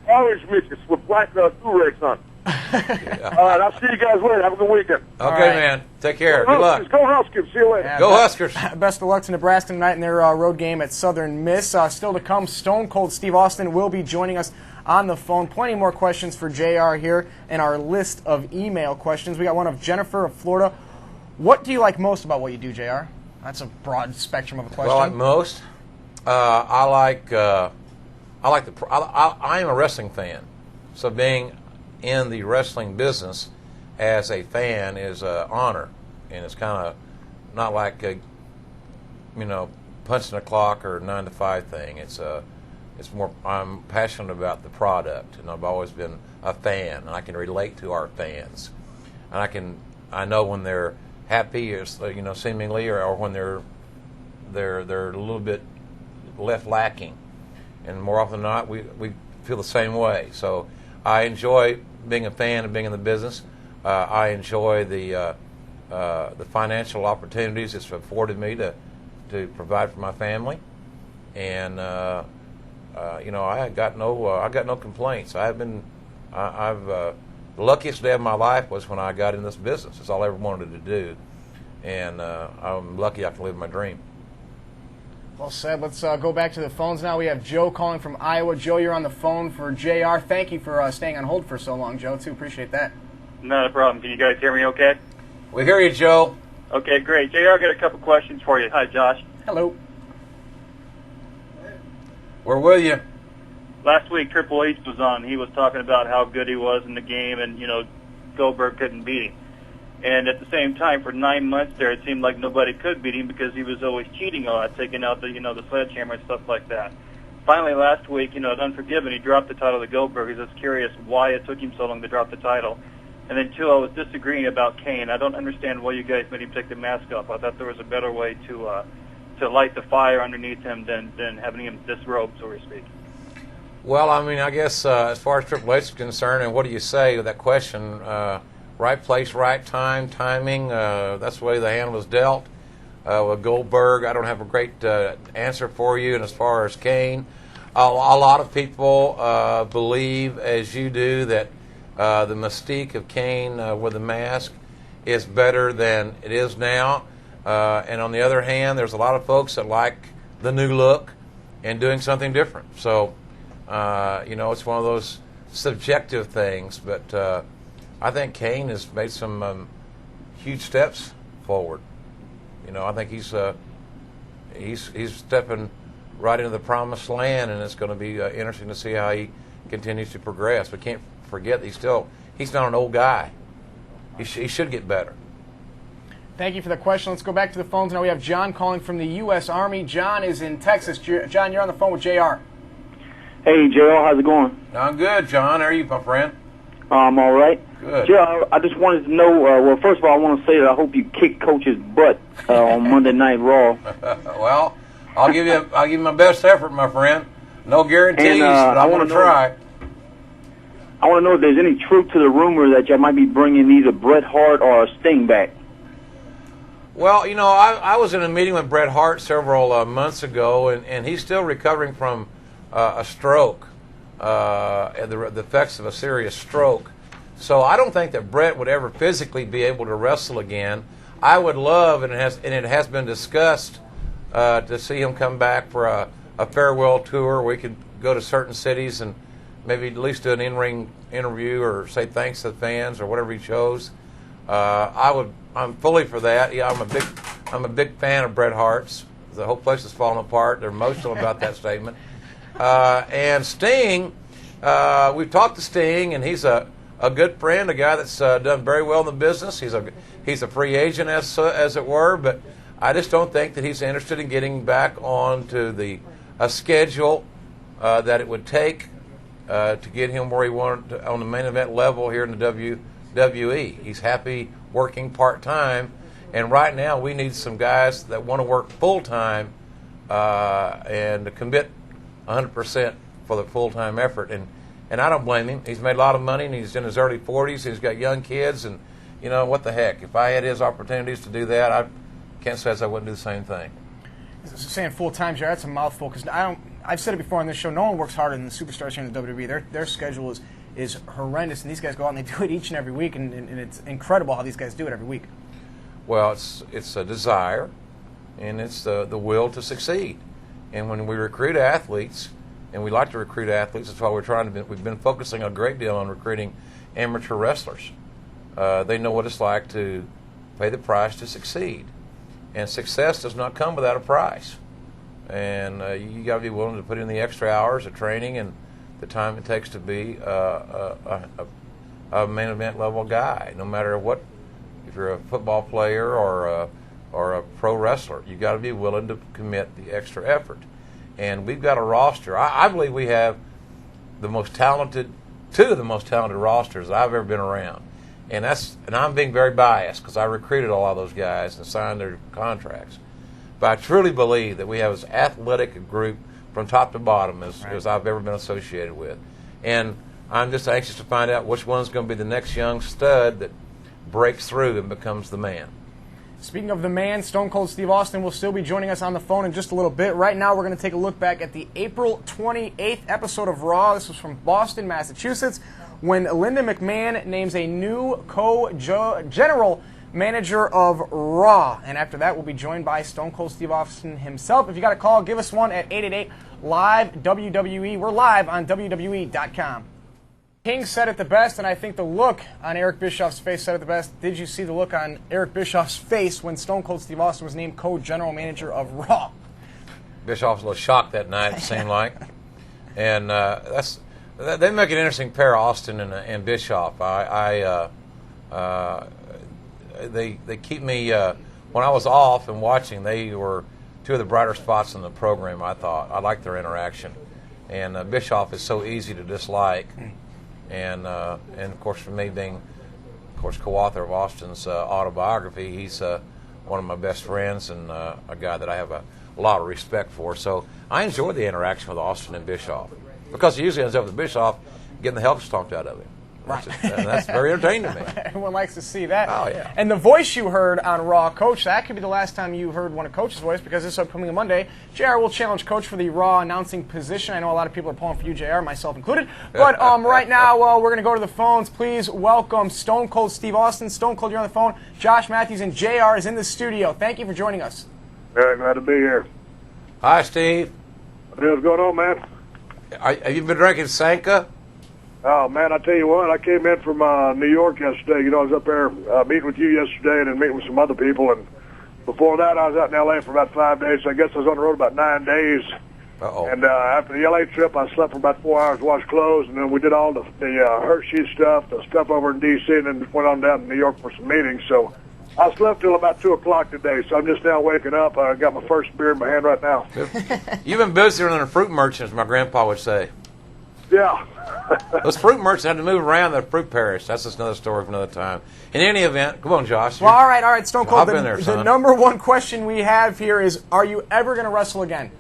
Orange midgets with black do-rags on. Yeah. All right, I'll see you guys later. Have a good weekend. Okay, right, man. Take care. Good luck. Go Huskers. See you later. Yeah, Go Huskers. Best of luck to Nebraska tonight in their road game at Southern Miss. Still to come, Stone Cold Steve Austin will be joining us on the phone. Plenty more questions for JR here in our list of email questions. We got one of Jennifer of Florida. What do you like most about what you do, JR? That's a broad spectrum of a question. Well, I like most. I am a wrestling fan, so being in the wrestling business as a fan is an honor, and it's kind of not like punching a clock or a 9 to 5 thing. It's more. I'm passionate about the product, and I've always been a fan, and I can relate to our fans, and I know when they're happy, seemingly, or when they're a little bit left lacking, and more often than not, we feel the same way. So I enjoy being a fan and being in the business. I enjoy the financial opportunities it's afforded me to provide for my family, and I got no complaints. The luckiest day of my life was when I got in this business. It's all I ever wanted to do, and I'm lucky I can live my dream. Well said. Let's go back to the phones now. We have Joe calling from Iowa. Joe, you're on the phone for JR. Thank you for staying on hold for so long, Joe, too. Appreciate that. Not a problem. Can you guys hear me okay? We hear you, Joe. Okay, great. JR, I got a couple questions for you. Hi, Josh. Hello. Where will you? Last week, Triple H was on. He was talking about how good he was in the game and, Goldberg couldn't beat him. And at the same time, for 9 months there, it seemed like nobody could beat him because he was always cheating a lot, taking out the sledgehammer and stuff like that. Finally, last week, at Unforgiven, he dropped the title to Goldberg. I was curious why it took him so long to drop the title. And then, two, I was disagreeing about Kane. I don't understand why you guys made him take the mask off. I thought there was a better way to light the fire underneath him than having him disrobe, so to speak. Well, I guess as far as Triple H is concerned, and what do you say to that question? Right place, right time, timing. That's the way the hand was dealt. With Goldberg, I don't have a great answer for you. And as far as Kane, a lot of people believe, as you do, that the mystique of Kane with the mask is better than it is now. And on the other hand, there's a lot of folks that like the new look and doing something different. So, it's one of those subjective things. But I think Kane has made some huge steps forward. I think he's stepping right into the promised land, and it's going to be interesting to see how he continues to progress. We can't forget he's not an old guy. He should get better. Thank you for the question. Let's go back to the phones now. We have John calling from the U.S. Army. John is in Texas. John, you're on the phone with JR. Hey, JR, how's it going? I'm good, John. How are you, my friend? I'm all right. Good. JR, I just wanted to know, well, first of all, I want to say that I hope you kick Coach's butt on Monday Night Raw. Well, I'll give you my best effort, my friend. No guarantees, but I want to try. I want to know if there's any truth to the rumor that y'all might be bringing either Bret Hart or Sting back. Well, I was in a meeting with Bret Hart several months ago, and he's still recovering from a stroke, the effects of a serious stroke. So I don't think that Bret would ever physically be able to wrestle again. I would love, and it has been discussed, to see him come back for a farewell tour. We could go to certain cities and maybe at least do an in-ring interview or say thanks to the fans or whatever he chose. I'm fully for that. Yeah, I'm a big fan of Bret Hart's. The whole place is falling apart. They're emotional about that statement. And Sting, we've talked to Sting, and he's a good friend, a guy that's done very well in the business. He's a free agent, as it were, but I just don't think that he's interested in getting back onto a schedule that it would take to get him where he wanted on the main event level here in the WWE. He's happy working part-time, and right now we need some guys that want to work full-time and to commit 100% for the full-time effort. And I don't blame him. He's made a lot of money, and he's in his early 40s. He's got young kids, and, what the heck. If I had his opportunities to do that, I can't say I wouldn't do the same thing. Saying full-time, Jared, that's a mouthful, because I've said it before on this show, no one works harder than the superstars here in the WWE. Their schedule is horrendous, and these guys go out and they do it each and every week, and it's incredible how these guys do it every week. Well, it's a desire, and it's the will to succeed. And when we recruit athletes, and we like to recruit athletes, that's why we've been focusing a great deal on recruiting amateur wrestlers. They know what it's like to pay the price to succeed. And success does not come without a price. And you got to be willing to put in the extra hours of training and the time it takes to be a main event level guy, no matter what. If you're a football player or a pro wrestler, you got to be willing to commit the extra effort. And we've got a roster. I believe we have two of the most talented rosters I've ever been around. And I'm being very biased because I recruited a lot of those guys and signed their contracts. But I truly believe that we have as athletic a group from top to bottom as I've ever been associated with. And I'm just anxious to find out which one's going to be the next young stud that breaks through and becomes the man. Speaking of the man, Stone Cold Steve Austin will still be joining us on the phone in just a little bit. Right now, we're going to take a look back at the April 28th episode of Raw. This was from Boston, Massachusetts, when Linda McMahon names a new co-general manager of Raw. And after that, we'll be joined by Stone Cold Steve Austin himself. If you got a call, give us one at 888-LIVE-WWE. We're live on WWE.com. King said it the best, and I think the look on Eric Bischoff's face said it the best. Did you see the look on Eric Bischoff's face when Stone Cold Steve Austin was named co-general manager of Raw? Bischoff was a little shocked that night, it seemed like. And they make an interesting pair, Austin and Bischoff. They keep me, when I was off and watching, they were two of the brighter spots in the program, I thought. I liked their interaction. And Bischoff is so easy to dislike. And of course, for me being, of course, co-author of Austin's autobiography, he's one of my best friends and a guy that I have a lot of respect for. So I enjoy the interaction with Austin and Bischoff because he usually ends up with Bischoff getting the help stomped out of him. That's very entertaining to me. Everyone likes to see that. Oh, yeah. And the voice you heard on Raw, Coach, that could be the last time you heard one of Coach's voice because this upcoming Monday, JR will challenge Coach for the Raw announcing position. I know a lot of people are pulling for you, JR, myself included. But right now, we're going to go to the phones. Please welcome Stone Cold Steve Austin. Stone Cold, you're on the phone. Josh Matthews and JR is in the studio. Thank you for joining us. Very glad to be here. Hi, Steve. What's going on, man? Have you been drinking Sanka? Oh, man, I tell you what, I came in from New York yesterday. You know, I was up there meeting with you yesterday and then meeting with some other people. And before that, I was out in L.A. for about 5 days. So I guess I was on the road about 9 days. Uh-oh. And after the L.A. trip, I slept for about 4 hours, washed clothes, and then we did all the Hershey stuff, the stuff over in D.C., and then went on down to New York for some meetings. So I slept till about 2 o'clock today. So I'm just now waking up. I got my first beer in my hand right now. You've been busier than a fruit merchant, as my grandpa would say. Yeah. Those fruit merchants had to move around the fruit parish. That's just another story for another time. In any event, come on, Josh. Well, all right, Stone Cold. Hop in there, son. The number one question we have here is, are you ever going to wrestle again?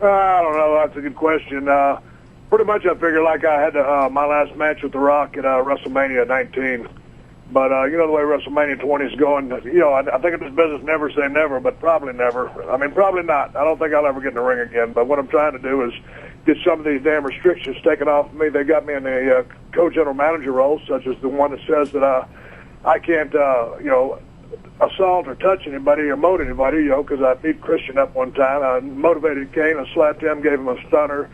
I don't know. That's a good question. Pretty much I figure like I had my last match with The Rock at WrestleMania 19. But, you know, the way WrestleMania 20 is going, you know, I think in this business, never say never, but probably never. I mean, probably not. I don't think I'll ever get in the ring again. But what I'm trying to do is get some of these damn restrictions taken off of me. They got me in a co-general manager role, such as the one that says that I can't, you know, assault or touch anybody or mote anybody, you know, because I beat Christian up one time. I motivated Kane, I slapped him, gave him a stunner.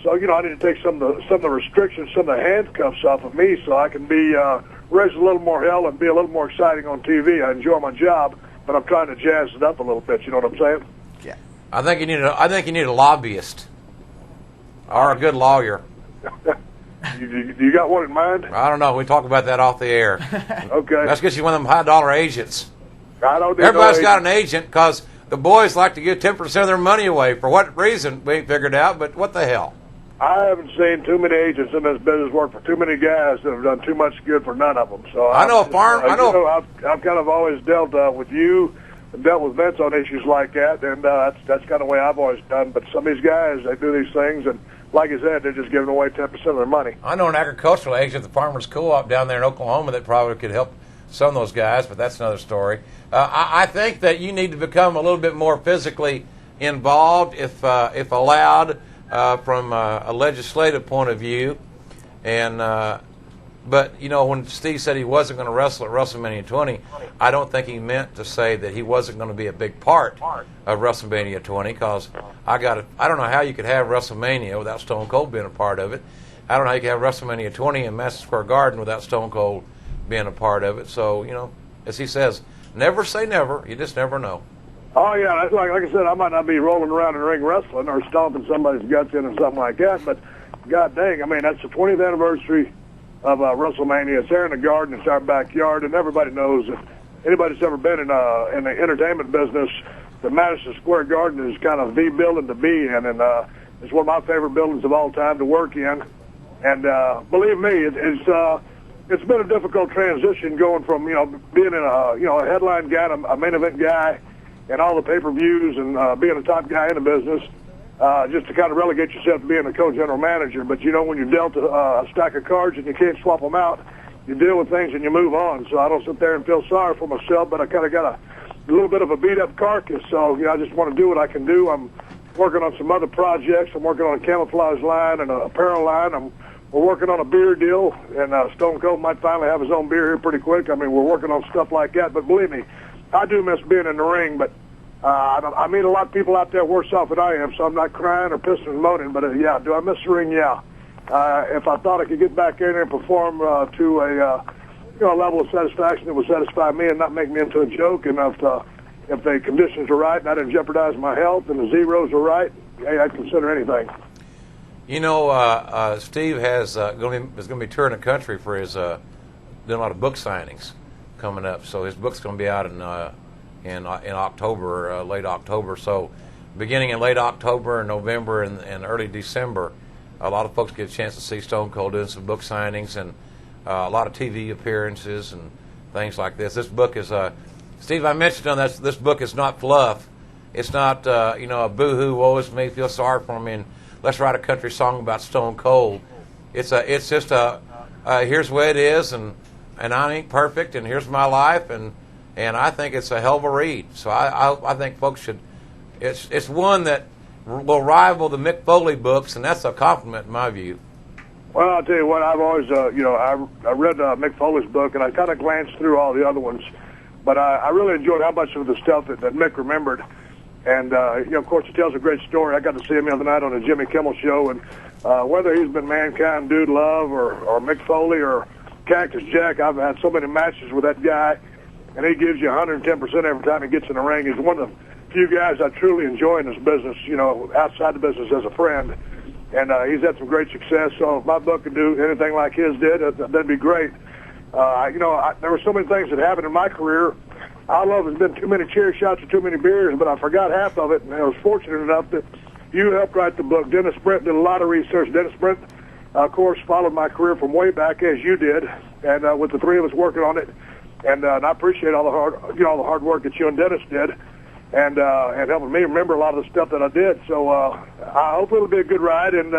So, you know, I need to take some of the restrictions, some of the handcuffs off of me so I can be raise a little more hell and be a little more exciting on TV. I enjoy my job, but I'm trying to jazz it up a little bit. You know what I'm saying? Yeah. I think you need a lobbyist or a good lawyer. You got one in mind? I don't know. We talk about that off the air. Okay. Let's get you one of them high-dollar agents. I don't. Everybody's got an agent because the boys like to give 10% of their money away. For what reason, we ain't figured out, but what the hell? I haven't seen too many agents in this business work for too many guys that have done too much good for none of them. So I know a farm. I know. You know, I've kind of always dealt with you, and dealt with Vince on issues like that, and that's kind of the way I've always done. But some of these guys, they do these things, and like I said, they're just giving away 10% of their money. I know an agricultural agent at the Farmers Co-op down there in Oklahoma that probably could help some of those guys, but that's another story. I think that you need to become a little bit more physically involved, if allowed. From a legislative point of view, and but you know, when Steve said he wasn't going to wrestle at WrestleMania 20, I don't think he meant to say that he wasn't going to be a big part of WrestleMania 20, because I don't know how you could have WrestleMania without Stone Cold being a part of it. I don't know how you could have WrestleMania 20 in Madison Square Garden without Stone Cold being a part of it. So, you know, as he says, never say never. You just never know. Oh, yeah, that's like I said, I might not be rolling around in the ring wrestling or stomping somebody's guts in or something like that, but God dang, I mean, that's the 20th anniversary of WrestleMania. It's there in the garden. It's our backyard, and everybody knows if anybody's ever been in the entertainment business, the Madison Square Garden is kind of the building to be in, and it's one of my favorite buildings of all time to work in. And believe me, it's been a difficult transition going from, you know, being a headline guy to a main event guy, and all the pay-per-views and being a top guy in the business, just to kind of relegate yourself to being a co-general manager. But, you know, when you're dealt a stack of cards and you can't swap them out, you deal with things and you move on. So I don't sit there and feel sorry for myself, but I kind of got a little bit of a beat-up carcass. So, you know, I just want to do what I can do. I'm working on some other projects. I'm working on a camouflage line and an apparel line. I'm we're working on a beer deal, and Stone Cold might finally have his own beer here pretty quick. I mean, we're working on stuff like that. But believe me, I do miss being in the ring. But I meet a lot of people out there worse off than I am, so I'm not crying or pissing and moaning. But yeah, do I miss the ring? Yeah. If I thought I could get back in there and perform to a level of satisfaction that would satisfy me and not make me into a joke, and if the conditions are right and I didn't jeopardize my health and the zeros are right, hey, I'd consider anything. You know, Steve is going to be touring the country for his doing a lot of book signings coming up. So his book's going to be out in October, late October. So beginning in late October and November and early December, a lot of folks get a chance to see Stone Cold doing some book signings and a lot of TV appearances and things like this. This book is, Steve, I mentioned on this book is not fluff. It's not, a boo-hoo, woe is me, feel sorry for me, and let's write a country song about Stone Cold. It's just here's the way it is, and I ain't perfect, and here's my life, and I think it's a hell of a read. So I think folks should. It's one that will rival the Mick Foley books, and that's a compliment in my view. Well, I'll tell you what, I've always, I read Mick Foley's book, and I kind of glanced through all the other ones, but I really enjoyed how much of the stuff that Mick remembered. And, of course, he tells a great story. I got to see him the other night on the Jimmy Kimmel Show, and whether he's been Mankind, Dude Love, or Mick Foley, or Cactus Jack, I've had so many matches with that guy, and he gives you 110% every time he gets in the ring. He's one of the few guys I truly enjoy in this business, outside the business as a friend. And he's had some great success, so if my book could do anything like his did, that'd be great. There were so many things that happened in my career. I don't know if there's been too many chair shots or too many beers, but I forgot half of it, and I was fortunate enough that you helped write the book. Dennis Brent did a lot of research. Dennis Brent, of course, followed my career from way back, as you did, and with the three of us working on it. And I appreciate all the hard work that you and Dennis did, and helping me remember a lot of the stuff that I did. So I hope it'll be a good ride, and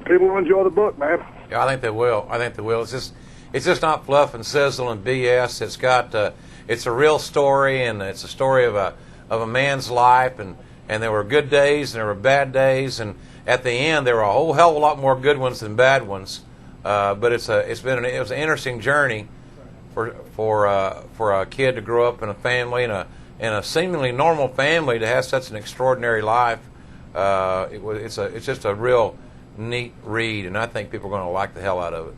people will enjoy the book, man. Yeah, I think they will. It's just not fluff and sizzle and BS. It's got it's a real story, and it's a story of a man's life, and there were good days and there were bad days, and at the end there were a whole hell of a lot more good ones than bad ones. But it was an interesting journey for a kid to grow up in a family and a seemingly normal family to have such an extraordinary life. It's just a real neat read, and I think people are going to like the hell out of it.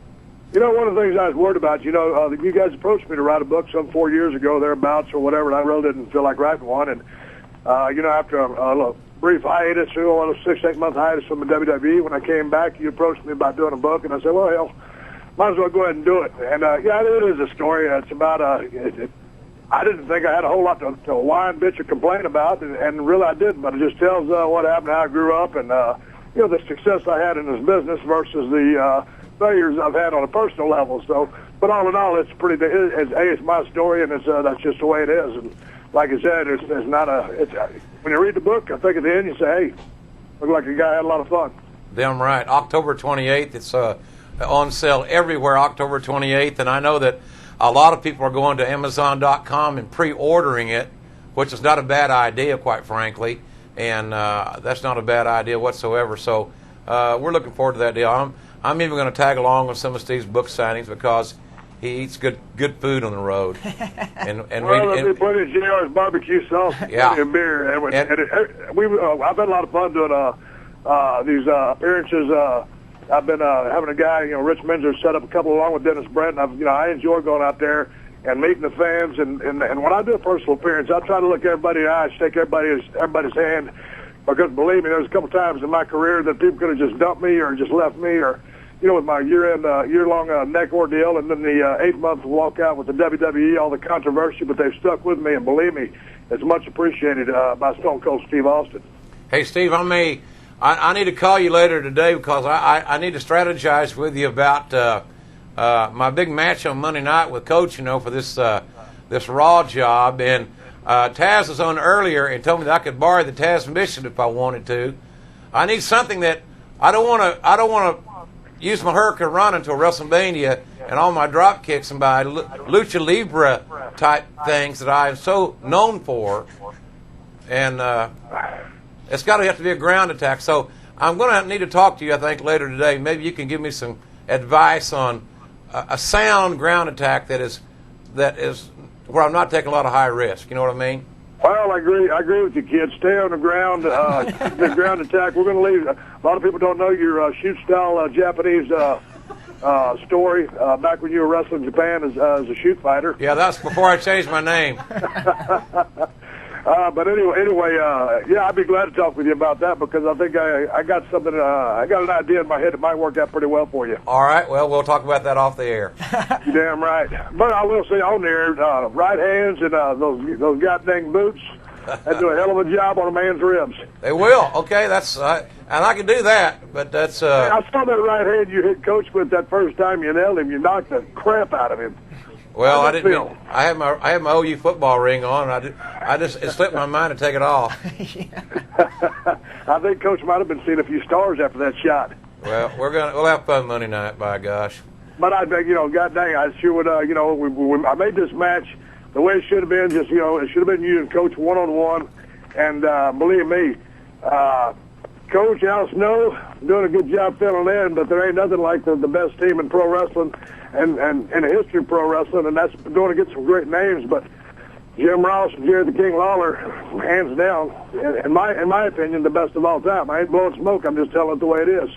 One of the things I was worried about, you guys approached me to write a book some 4 years ago, thereabouts, or whatever, and I really didn't feel like writing one. And, after a brief hiatus, 6-8 month hiatus from the WWE, when I came back, you approached me about doing a book, and I said, well, hell, might as well go ahead and do it. And, it is a story. It's about, I didn't think I had a whole lot to whine, bitch, or complain about, and really I didn't, but it just tells what happened, how I grew up, and, the success I had in this business versus the failures I've had on a personal level. So, but all in all, it's it's my story, and that's just the way it is. And like I said, it's not when you read the book, I think at the end you say, hey, look like a guy had a lot of fun. Damn right. October 28th, it's on sale everywhere, October 28th, and I know that a lot of people are going to Amazon.com and pre-ordering it, which is not a bad idea, quite frankly, and that's not a bad idea whatsoever. So we're looking forward to that deal. I'm even going to tag along with some of Steve's book signings because he eats good food on the road. There'll be plenty of JR's barbecue sauce, plenty of beer, and I've had a lot of fun doing these appearances. I've been having a guy, Rich Minzer, set up a couple along with Dennis Brent. And I enjoy going out there and meeting the fans. And when I do a personal appearance, I try to look everybody in the eye, shake everybody's hand. Because believe me, there's a couple times in my career that people could have just dumped me or just left me, or with my year-long neck ordeal, and then the 8-month walkout with the WWE, all the controversy, but they've stuck with me, and believe me, it's much appreciated by Stone Cold Steve Austin. Hey, Steve, I need to call you later today because I need to strategize with you about my big match on Monday night with Coach, for this Raw job, and Taz was on earlier and told me that I could borrow the Taz mission if I wanted to. I need something that I don't want to use my Hurricane Run until WrestleMania and all my drop kicks and by Lucha Libre type things that I am so known for. And it's got to have to be a ground attack. So I'm going to need to talk to you, I think, later today. Maybe you can give me some advice on a sound ground attack that is where I'm not taking a lot of high risk. You know what I mean? Well, I agree with you, kid. Stay on the ground. The ground attack. We're going to leave. A lot of people don't know your shoot-style Japanese story back when you were wrestling Japan as a shoot fighter. Yeah, that's before I changed my name. But anyway, yeah, I'd be glad to talk with you about that because I think I got something. I got an idea in my head that might work out pretty well for you. All right. Well, we'll talk about that off the air. You're damn right. But I will say on there, right hands and those goddamn boots, they do a hell of a job on a man's ribs. They will. Okay, that's and I can do that, but that's. I saw that right hand you hit Coach with that first time you nailed him. You knocked the crap out of him. Well, I didn't. I had my OU football ring on. And it slipped my mind to take it off. I think Coach might have been seeing a few stars after that shot. Well, we'll have fun Monday night, by gosh. But I think god dang, I sure would. I made this match the way it should have been. Just it should have been you and Coach 1-on-1. And believe me, Coach Al Snow doing a good job filling in. But there ain't nothing like the best team in pro wrestling. And in the history of pro wrestling, and that's going to get some great names. But Jim Ross and Jerry the King Lawler, hands down, in my opinion, the best of all time. I ain't blowing smoke. I'm just telling it the way it is.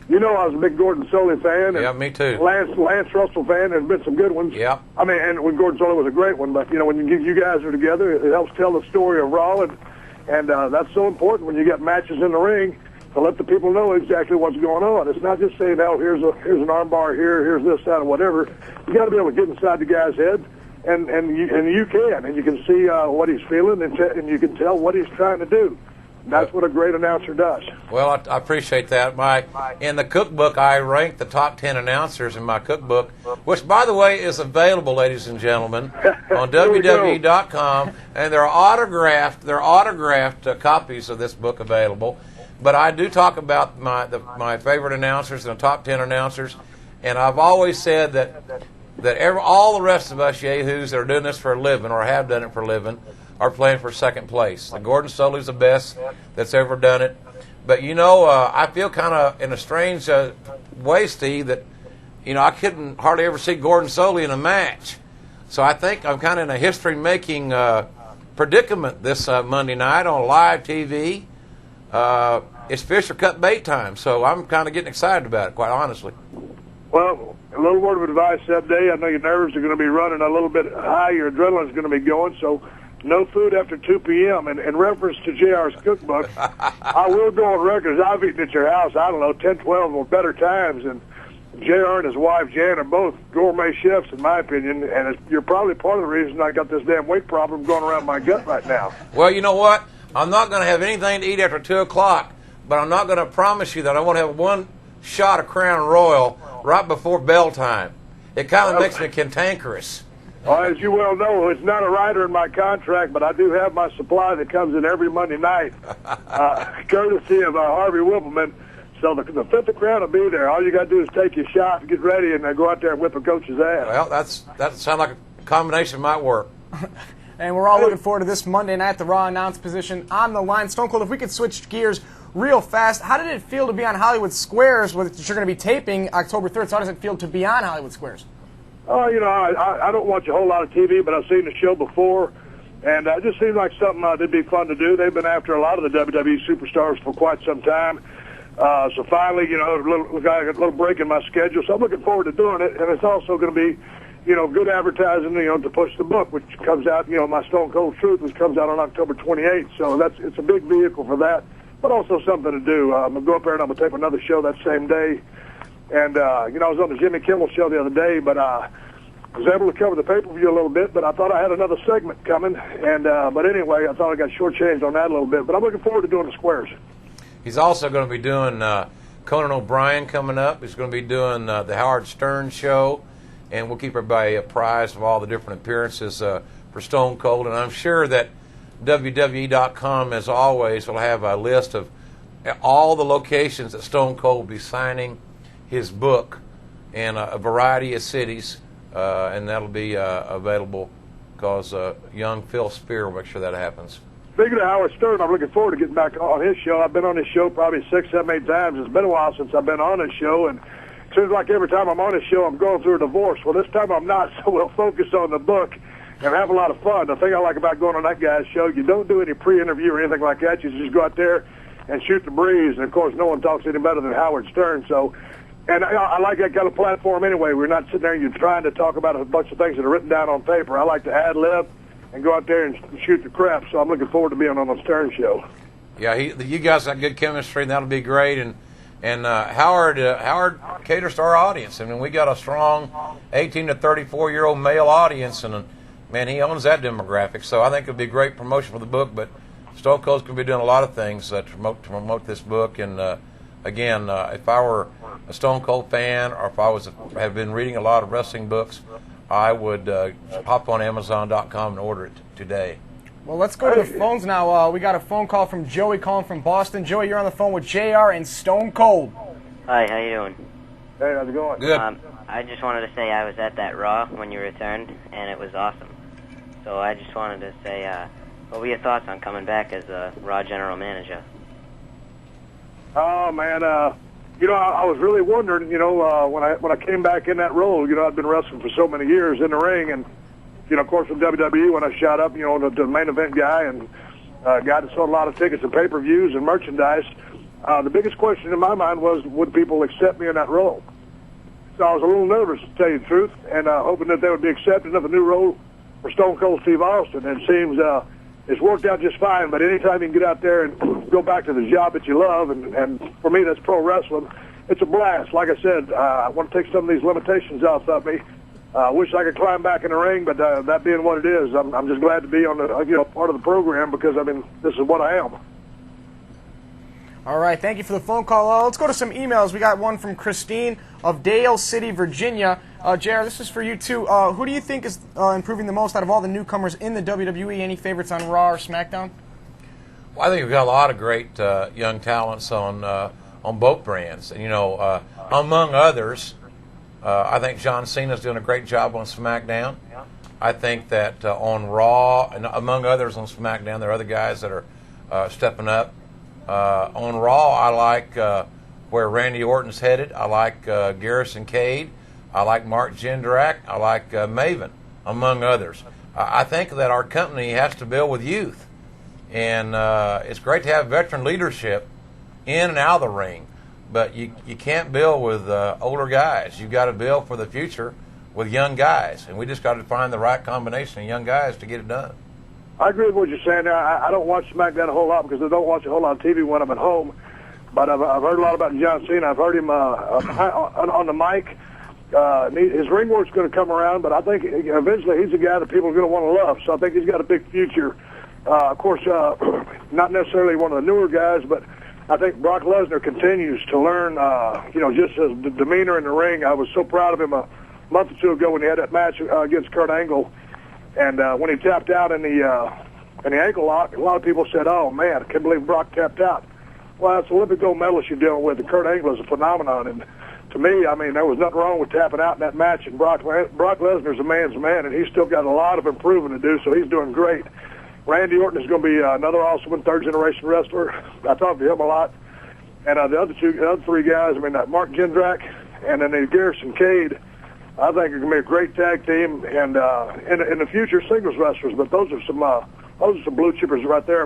You know, I was a big Gordon Solie fan. And yeah, me too. Lance Russell fan. There's been some good ones. Yeah. I mean, and when Gordon Solie was a great one, but when you guys are together, it helps tell the story of Raw, and that's so important when you get matches in the ring. To let the people know exactly what's going on. It's not just saying, "Oh, here's an armbar here, here's this, that, or whatever." You got to be able to get inside the guy's head, and you can see what he's feeling, and you can tell what he's trying to do. That's what a great announcer does. Well, I appreciate that. In the cookbook, I ranked the top 10 announcers in my cookbook, which, by the way, is available, ladies and gentlemen, on WWE.com, and there are autographed copies of this book available. But I do talk about my favorite announcers and the top 10 announcers, and I've always said that all the rest of us yahoos that are doing this for a living or have done it for a living are playing for second place. Gordon Solie's the best that's ever done it. But, I feel kind of in a strange way, Steve, that, I couldn't hardly ever see Gordon Solie in a match. So I think I'm kind of in a history-making predicament this Monday night on live TV. It's fish or cut bait time, so I'm kind of getting excited about it, quite honestly. Well, a little word of advice that day. I know your nerves are going to be running a little bit high. Your adrenaline's going to be going, so no food after 2 p.m. And in reference to JR's cookbook, I will go on record. I've eaten at your house, 10, 12 or better times, and JR and his wife, Jan, are both gourmet chefs, in my opinion, and you're probably part of the reason I got this damn weight problem going around my gut right now. Well, you know what? I'm not going to have anything to eat after 2 o'clock, but I'm not going to promise you that I won't have one shot of Crown Royal right before bell time. It kind of makes me cantankerous. Well, as you well know, it's not a rider in my contract, but I do have my supply that comes in every Monday night, courtesy of Harvey Whippleman. So the 5th of Crown will be there. All you got to do is take your shot, get ready, and go out there and whip a coach's ass. Well, that sounds like a combination might work. And we're all looking forward to this Monday night, the Raw announce position on the line. Stone Cold, if we could switch gears real fast, how did it feel to be on Hollywood Squares, which you're going to be taping October 3rd? So how does it feel to be on Hollywood Squares? Oh, I don't watch a whole lot of TV, but I've seen the show before, and it just seemed like something that'd be fun to do. They've been after a lot of the WWE superstars for quite some time. So finally, a little break in my schedule. So I'm looking forward to doing it, and it's also going to be good advertising, to push the book, which comes out, my Stone Cold Truth, which comes out on October 28th. So it's a big vehicle for that, but also something to do. I'm going to go up there and I'm going to tape another show that same day. And, I was on the Jimmy Kimmel show the other day, but I was able to cover the pay-per-view a little bit, but I thought I had another segment coming. And but anyway, I thought I got shortchanged on that a little bit. But I'm looking forward to doing the squares. He's also going to be doing Conan O'Brien coming up. He's going to be doing the Howard Stern show. And we'll keep everybody apprised of all the different appearances for Stone Cold. And I'm sure that WWE.com, as always, will have a list of all the locations that Stone Cold will be signing his book in a variety of cities. And that'll be available because young Phil Spear will make sure that happens. speaking of Howard Stern, I'm looking forward to getting back on his show. I've been on his show probably 6, 7, 8 times. It's been a while since I've been on his show, and it seems like every time I'm on his show, I'm going through a divorce. Well, this time I'm not, so we'll focus on the book and have a lot of fun. The thing I like about going on that guy's show, you don't do any pre-interview or anything like that. You just go out there and shoot the breeze. And, of course, no one talks any better than Howard Stern. So, and I like that kind of platform anyway. We're not sitting there and you're trying to talk about a bunch of things that are written down on paper. I like to ad-lib and go out there and shoot the crap. So I'm looking forward to being on the Stern show. Yeah, you guys got good chemistry, and that'll be great. And Howard caters to our audience. I mean, we got a strong 18 to 34-year-old male audience, and man, he owns that demographic. So I think it'll be a great promotion for the book. But Stone Cold's going to be doing a lot of things to promote this book. And again, if I were a Stone Cold fan, or if I have been reading a lot of wrestling books, I would hop on Amazon.com and order it today. Well, let's go to the phones now. We got a phone call from Joey calling from Boston. Joey, you're on the phone with JR and Stone Cold. Hi, how you doing? Hey, how's it going? Good. I just wanted to say I was at that Raw when you returned, and it was awesome. So I just wanted to say, what were your thoughts on coming back as a Raw general manager? Oh, man, I was really wondering, when I came back in that role, I'd been wrestling for so many years in the ring, and, of course, from WWE, when I shot up, the main event guy and guy that sold a lot of tickets and pay-per-views and merchandise, the biggest question in my mind was, would people accept me in that role? So I was a little nervous, to tell you the truth, and hoping that they would be accepting of a new role for Stone Cold Steve Austin. And it seems it's worked out just fine, but anytime you can get out there and go back to the job that you love, and for me, that's pro wrestling, it's a blast. Like I said, I want to take some of these limitations off of me. I wish I could climb back in the ring, but that being what it is, I'm just glad to be on the part of the program because, this is what I am. All right, thank you for the phone call. Let's go to some emails. We got one from Christine of Dale City, Virginia. JR, this is for you, too. Who do you think is improving the most out of all the newcomers in the WWE? Any favorites on Raw or SmackDown? Well, I think we've got a lot of great young talents on both brands. And, among others, I think John Cena's doing a great job on SmackDown. I think that on Raw, and among others on SmackDown, there are other guys that are stepping up. On Raw, I like where Randy Orton's headed. I like Garrison Cade. I like Mark Jindrak. I like Maven, among others. I think that our company has to build with youth. And it's great to have veteran leadership in and out of the ring. But you can't build with older guys. You've got to build for the future with young guys. And we just got to find the right combination of young guys to get it done. I agree with what you're saying there. I don't watch SmackDown a whole lot because I don't watch a whole lot of TV when I'm at home. But I've heard a lot about John Cena. I've heard him on the mic. His ring work's going to come around, but I think eventually he's a guy that people are going to want to love. So I think he's got a big future. Of course, not necessarily one of the newer guys, but I think Brock Lesnar continues to learn, just his demeanor in the ring. I was so proud of him a month or two ago when he had that match against Kurt Angle. And when he tapped out in the ankle lock, a lot of people said, "Oh man, I can't believe Brock tapped out." Well, it's Olympic gold medalist you're dealing with. And Kurt Angle is a phenomenon, and to me, there was nothing wrong with tapping out in that match. And Brock Lesnar's a man's man, and he's still got a lot of improving to do. So he's doing great. Randy Orton is going to be another awesome one, third-generation wrestler. I talked to him a lot. And the other three guys, Mark Jindrak and then Garrison Cade, I think are going to be a great tag team, and in the future, singles wrestlers. But those are some blue chippers right there,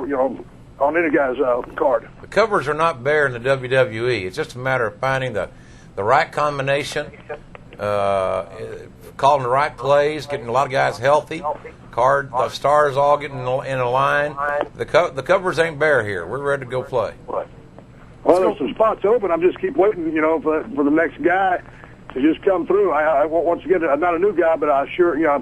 on any guy's card. The covers are not bare in the WWE. It's just a matter of finding the right combination, calling the right plays, getting a lot of guys healthy. The stars all getting in a line. The covers ain't bare here. We're ready to go play. Well, there's some spots open. I'm just keep waiting, for the next guy to just come through. I once again, I'm not a new guy, but I'm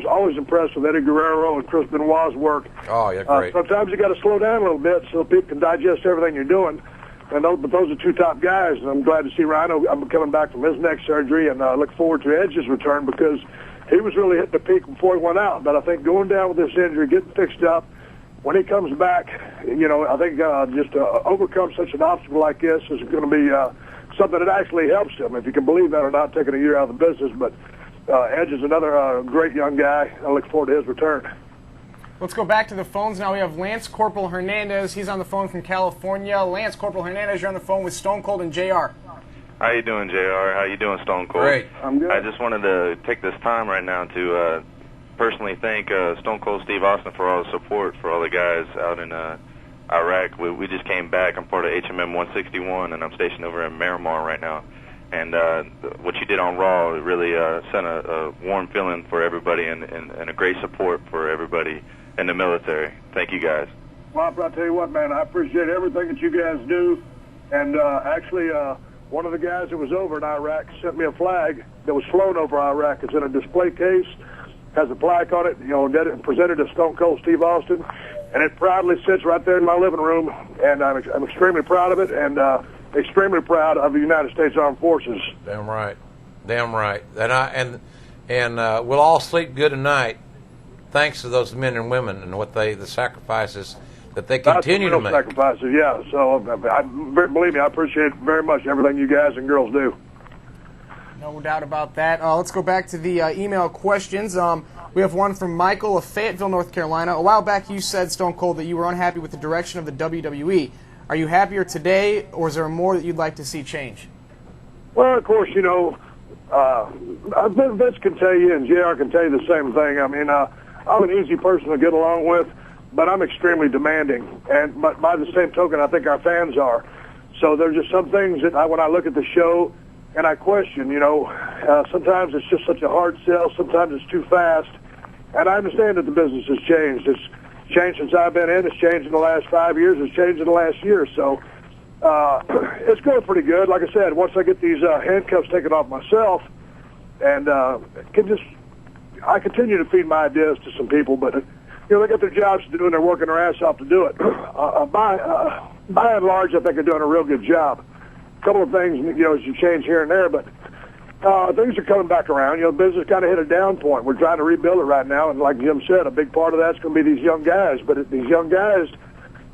always impressed with Eddie Guerrero and Chris Benoit's work. Oh, yeah, great. Sometimes you got to slow down a little bit so people can digest everything you're doing. But those are two top guys, and I'm glad to see Rhino. I'm coming back from his neck surgery, and I look forward to Edge's return because he was really hitting the peak before he went out. But I think going down with this injury, getting fixed up, when he comes back, I think just to overcome such an obstacle like this is going to be something that actually helps him, if you can believe that or not, taking a year out of the business. But Edge is another great young guy. I look forward to his return. Let's go back to the phones now. We have Lance Corporal Hernandez. He's on the phone from California. Lance Corporal Hernandez, you're on the phone with Stone Cold and JR. How you doing, JR? How you doing, Stone Cold? Great. I'm good. I just wanted to take this time right now to personally thank Stone Cold Steve Austin for all the support for all the guys out in Iraq. We just came back. I'm part of HMM 161, and I'm stationed over in Miramar right now. And what you did on Raw really sent a warm feeling for everybody and a great support for everybody in the military. Thank you, guys. Bob, I'll tell you what, man, I appreciate everything that you guys do. And actually, one of the guys that was over in Iraq sent me a flag that was flown over Iraq. It's in a display case, has a plaque on it, you know, presented to Stone Cold Steve Austin. And it proudly sits right there in my living room. And I'm extremely proud of it, and extremely proud of the United States Armed Forces. Damn right. Damn right. And we'll all sleep good tonight thanks to those men and women and the sacrifices that they continue to make. Sacrifices, yeah. So believe me, I appreciate very much everything you guys and girls do. No doubt about that. Let's go back to the email questions. We have one from Michael of Fayetteville, North Carolina. A while back you said, Stone Cold, that you were unhappy with the direction of the WWE. Are you happier today, or is there more that you'd like to see change? Well, of course, you know, Vince can tell you and JR can tell you the same thing. I mean, I'm an easy person to get along with, but I'm extremely demanding. But by the same token, I think our fans are. So there's just some things that when I look at the show and I question, you know, sometimes it's just such a hard sell, sometimes it's too fast. And I understand that the business has changed. It's changed since I've been in. It's changed in the last 5 years. It's changed in the last year. So it's going pretty good. Like I said, once I get these handcuffs taken off myself, and I continue to feed my ideas to some people, but you know, they got their jobs to do and they're working their ass off to do it. By and large, I think they're doing a real good job. A couple of things, you know, as you change here and there, but things are coming back around. You know, business kind of hit a down point. We're trying to rebuild it right now, and like Jim said, a big part of that's going to be these young guys. But these young guys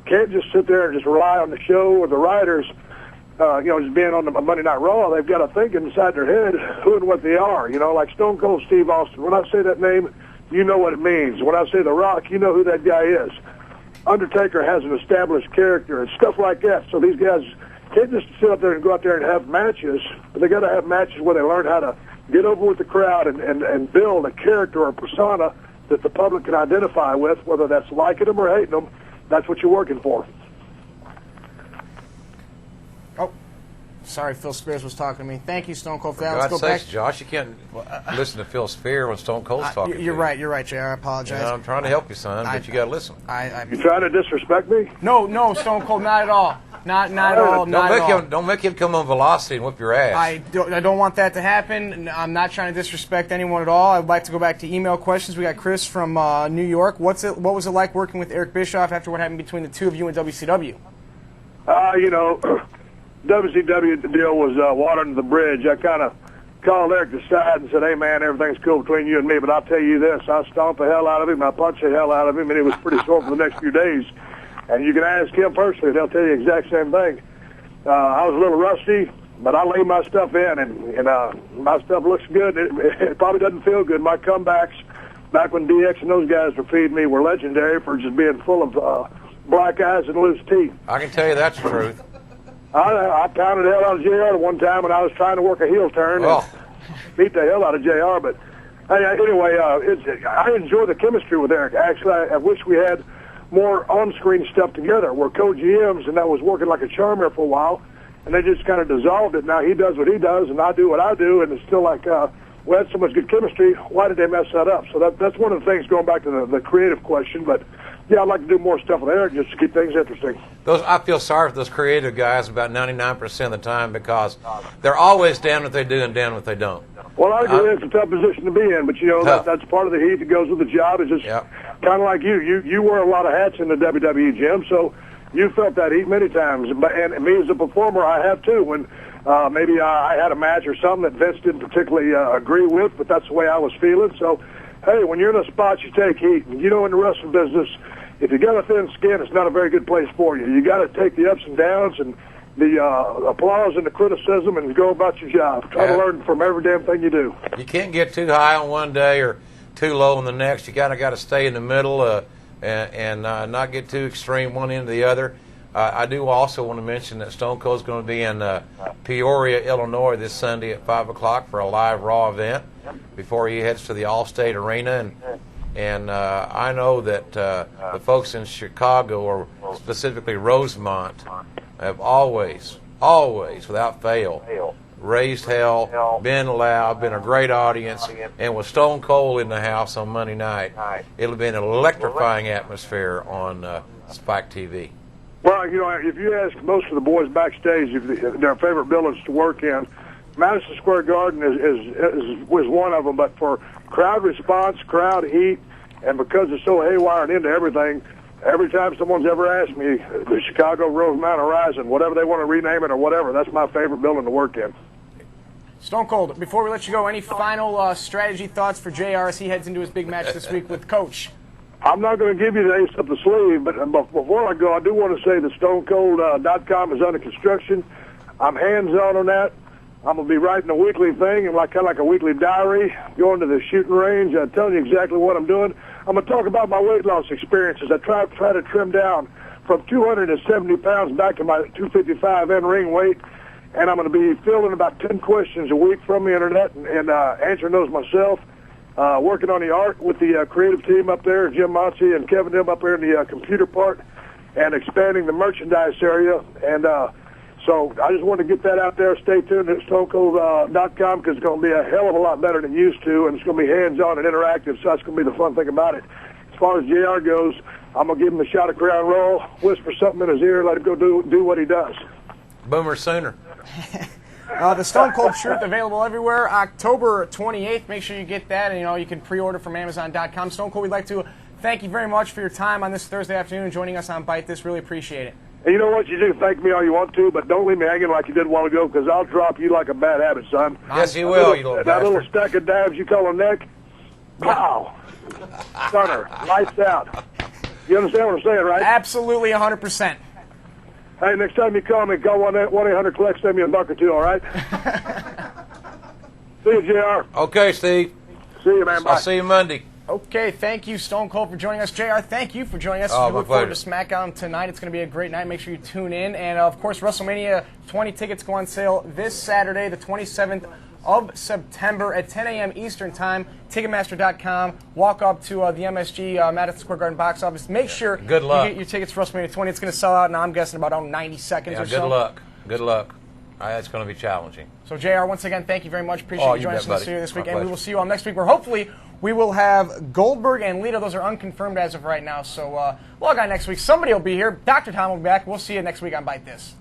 can't just sit there and just rely on the show or the writers, you know, just being on the Monday Night Raw. They've got to think inside their head who and what they are. You know, like Stone Cold Steve Austin. When I say that name, you know what it means. When I say The Rock, you know who that guy is. Undertaker has an established character and stuff like that. So these guys can't just sit up there and go out there and have matches, but they got to have matches where they learn how to get over with the crowd and build a character or persona that the public can identify with, whether that's liking them or hating them. That's what you're working for. Oh, sorry, Phil Spears was talking to me. Thank you, Stone Cold, for that. For Let's God's go back. sakes, Josh, you can't listen to Phil Spear when Stone Cold's talking to you. You're right, JR. I apologize. You know, I'm trying to help you, son, but you got to listen. You trying to disrespect me? No, Stone Cold, not at all. Not at all. Don't make him come on Velocity and whip your ass. I don't want that to happen. I'm not trying to disrespect anyone at all. I'd like to go back to email questions. We got Chris from New York. What was it like working with Eric Bischoff after what happened between the two of you in WCW? You know, WCW deal was water under the bridge. I kind of called Eric aside and said, hey, man, everything's cool between you and me, but I'll tell you this. I stomped the hell out of him. I punched the hell out of him, and it was pretty sore for the next few days. And you can ask him personally. They'll tell you the exact same thing. I was a little rusty, but I laid my stuff in, and my stuff looks good. It probably doesn't feel good. My comebacks, back when DX and those guys were feeding me, were legendary for just being full of black eyes and loose teeth. I can tell you that's the truth. I pounded the hell out of JR one time when I was trying to work a heel turn and beat the hell out of JR. But anyway, I enjoy the chemistry with Eric. Actually, I wish we had more on-screen stuff together. We're co-GMs, and that was working like a charm here for a while, and they just kind of dissolved it. Now he does what he does, and I do what I do, and it's still like we had so much good chemistry. Why did they mess that up? So that's one of the things going back to the creative question. But yeah, I'd like to do more stuff with Eric just to keep things interesting. I feel sorry for those creative guys about 99% of the time because they're always damn what they do and damn what they don't. Well, I agree. It's a tough position to be in, but, you know, that's part of the heat that goes with the job. It's just kind of like you. You wear a lot of hats in the WWE, Jim, so you felt that heat many times. And me as a performer, I have too. When maybe I had a match or something that Vince didn't particularly agree with, but that's the way I was feeling. So, hey, when you're in a spot, you take heat. And, you know, in the wrestling business, if you got a thin skin, it's not a very good place for you. You got to take the ups and downs and the applause and the criticism and go about your job. Try to learn from every damn thing you do. You can't get too high on one day or too low on the next. You got to stay in the middle. and not get too extreme one end or the other. I do also want to mention that Stone Cold's going to be in Peoria, Illinois this Sunday at 5 o'clock for a live Raw event before he heads to the Allstate Arena. And I know that the folks in Chicago, or specifically Rosemont, have always, without fail, raised hell, been loud, been a great audience, and with Stone Cold in the house on Monday night, it'll be an electrifying atmosphere on Spike TV. Well, you know, if you ask most of the boys backstage if their favorite buildings to work in, Madison Square Garden was one of them. But for crowd response, crowd heat, and because it's so haywire and into everything, every time someone's ever asked me, the Chicago Rosemount Horizon, whatever they want to rename it or whatever, that's my favorite building to work in. Stone Cold, before we let you go, any final strategy thoughts for JR as he heads into his big match this week with Coach? I'm not going to give you the ace up the sleeve, but before I go, I do want to say that StoneCold.com is under construction. I'm hands-on on that. I'm going to be writing a weekly thing, and kind of like a weekly diary, going to the shooting range, telling you exactly what I'm doing. I'm going to talk about my weight loss experiences. I try to trim down from 270 pounds back to my 255 in-ring weight, and I'm going to be fielding about 10 questions a week from the internet and answering those myself. Working on the art with the creative team up there, Jim Monty and Kevin Dim up there in the computer part, and expanding the merchandise area. And so I just want to get that out there. Stay tuned at StoneCold.com because it's going to be a hell of a lot better than it used to, and it's going to be hands-on and interactive, so that's going to be the fun thing about it. As far as JR goes, I'm going to give him a shot of Crown Royal, whisper something in his ear, let him go do what he does. Boomer Sooner. The Stone Cold shirt available everywhere. October 28th. Make sure you get that, and you can pre-order from Amazon.com. Stone Cold, we'd like to thank you very much for your time on this Thursday afternoon and joining us on Bite This. Really appreciate it. And you know what? You do thank me all you want to, but don't leave me hanging like you did a while ago, because I'll drop you like a bad habit, son. Yes, you will, you little that bastard. Little stack of dabs you call a neck. Wow. Stunner. Lights out. You understand what I'm saying, right? Absolutely, 100%. Hey, next time you call me, call 1-800-COLLECT, send me a buck or two, all right? See you, JR. Okay, Steve. See you, man. Bye. I'll see you Monday. Okay, thank you, Stone Cold, for joining us. JR, thank you for joining us. Oh, we my look forward to pleasure. SmackDown tonight. It's going to be a great night. Make sure you tune in. And, of course, WrestleMania 20 tickets go on sale this Saturday, the 27th of September at 10 a.m. Eastern Time. Ticketmaster.com. Walk up to the MSG Madison Square Garden box office. Make sure Good luck. you get your tickets for WrestleMania 20. It's going to sell out, and I'm guessing about 90 seconds Yeah, or good so. luck. Good luck. It's going to be challenging. So, JR, once again, thank you very much. Appreciate you joining us in the buddy. studio this My week. And we pleasure. will see you all next week, where hopefully we will have Goldberg and Lita. Those are unconfirmed as of right now. So, log on next week. Somebody will be here. Dr. Tom will be back. We'll see you next week on Bite This.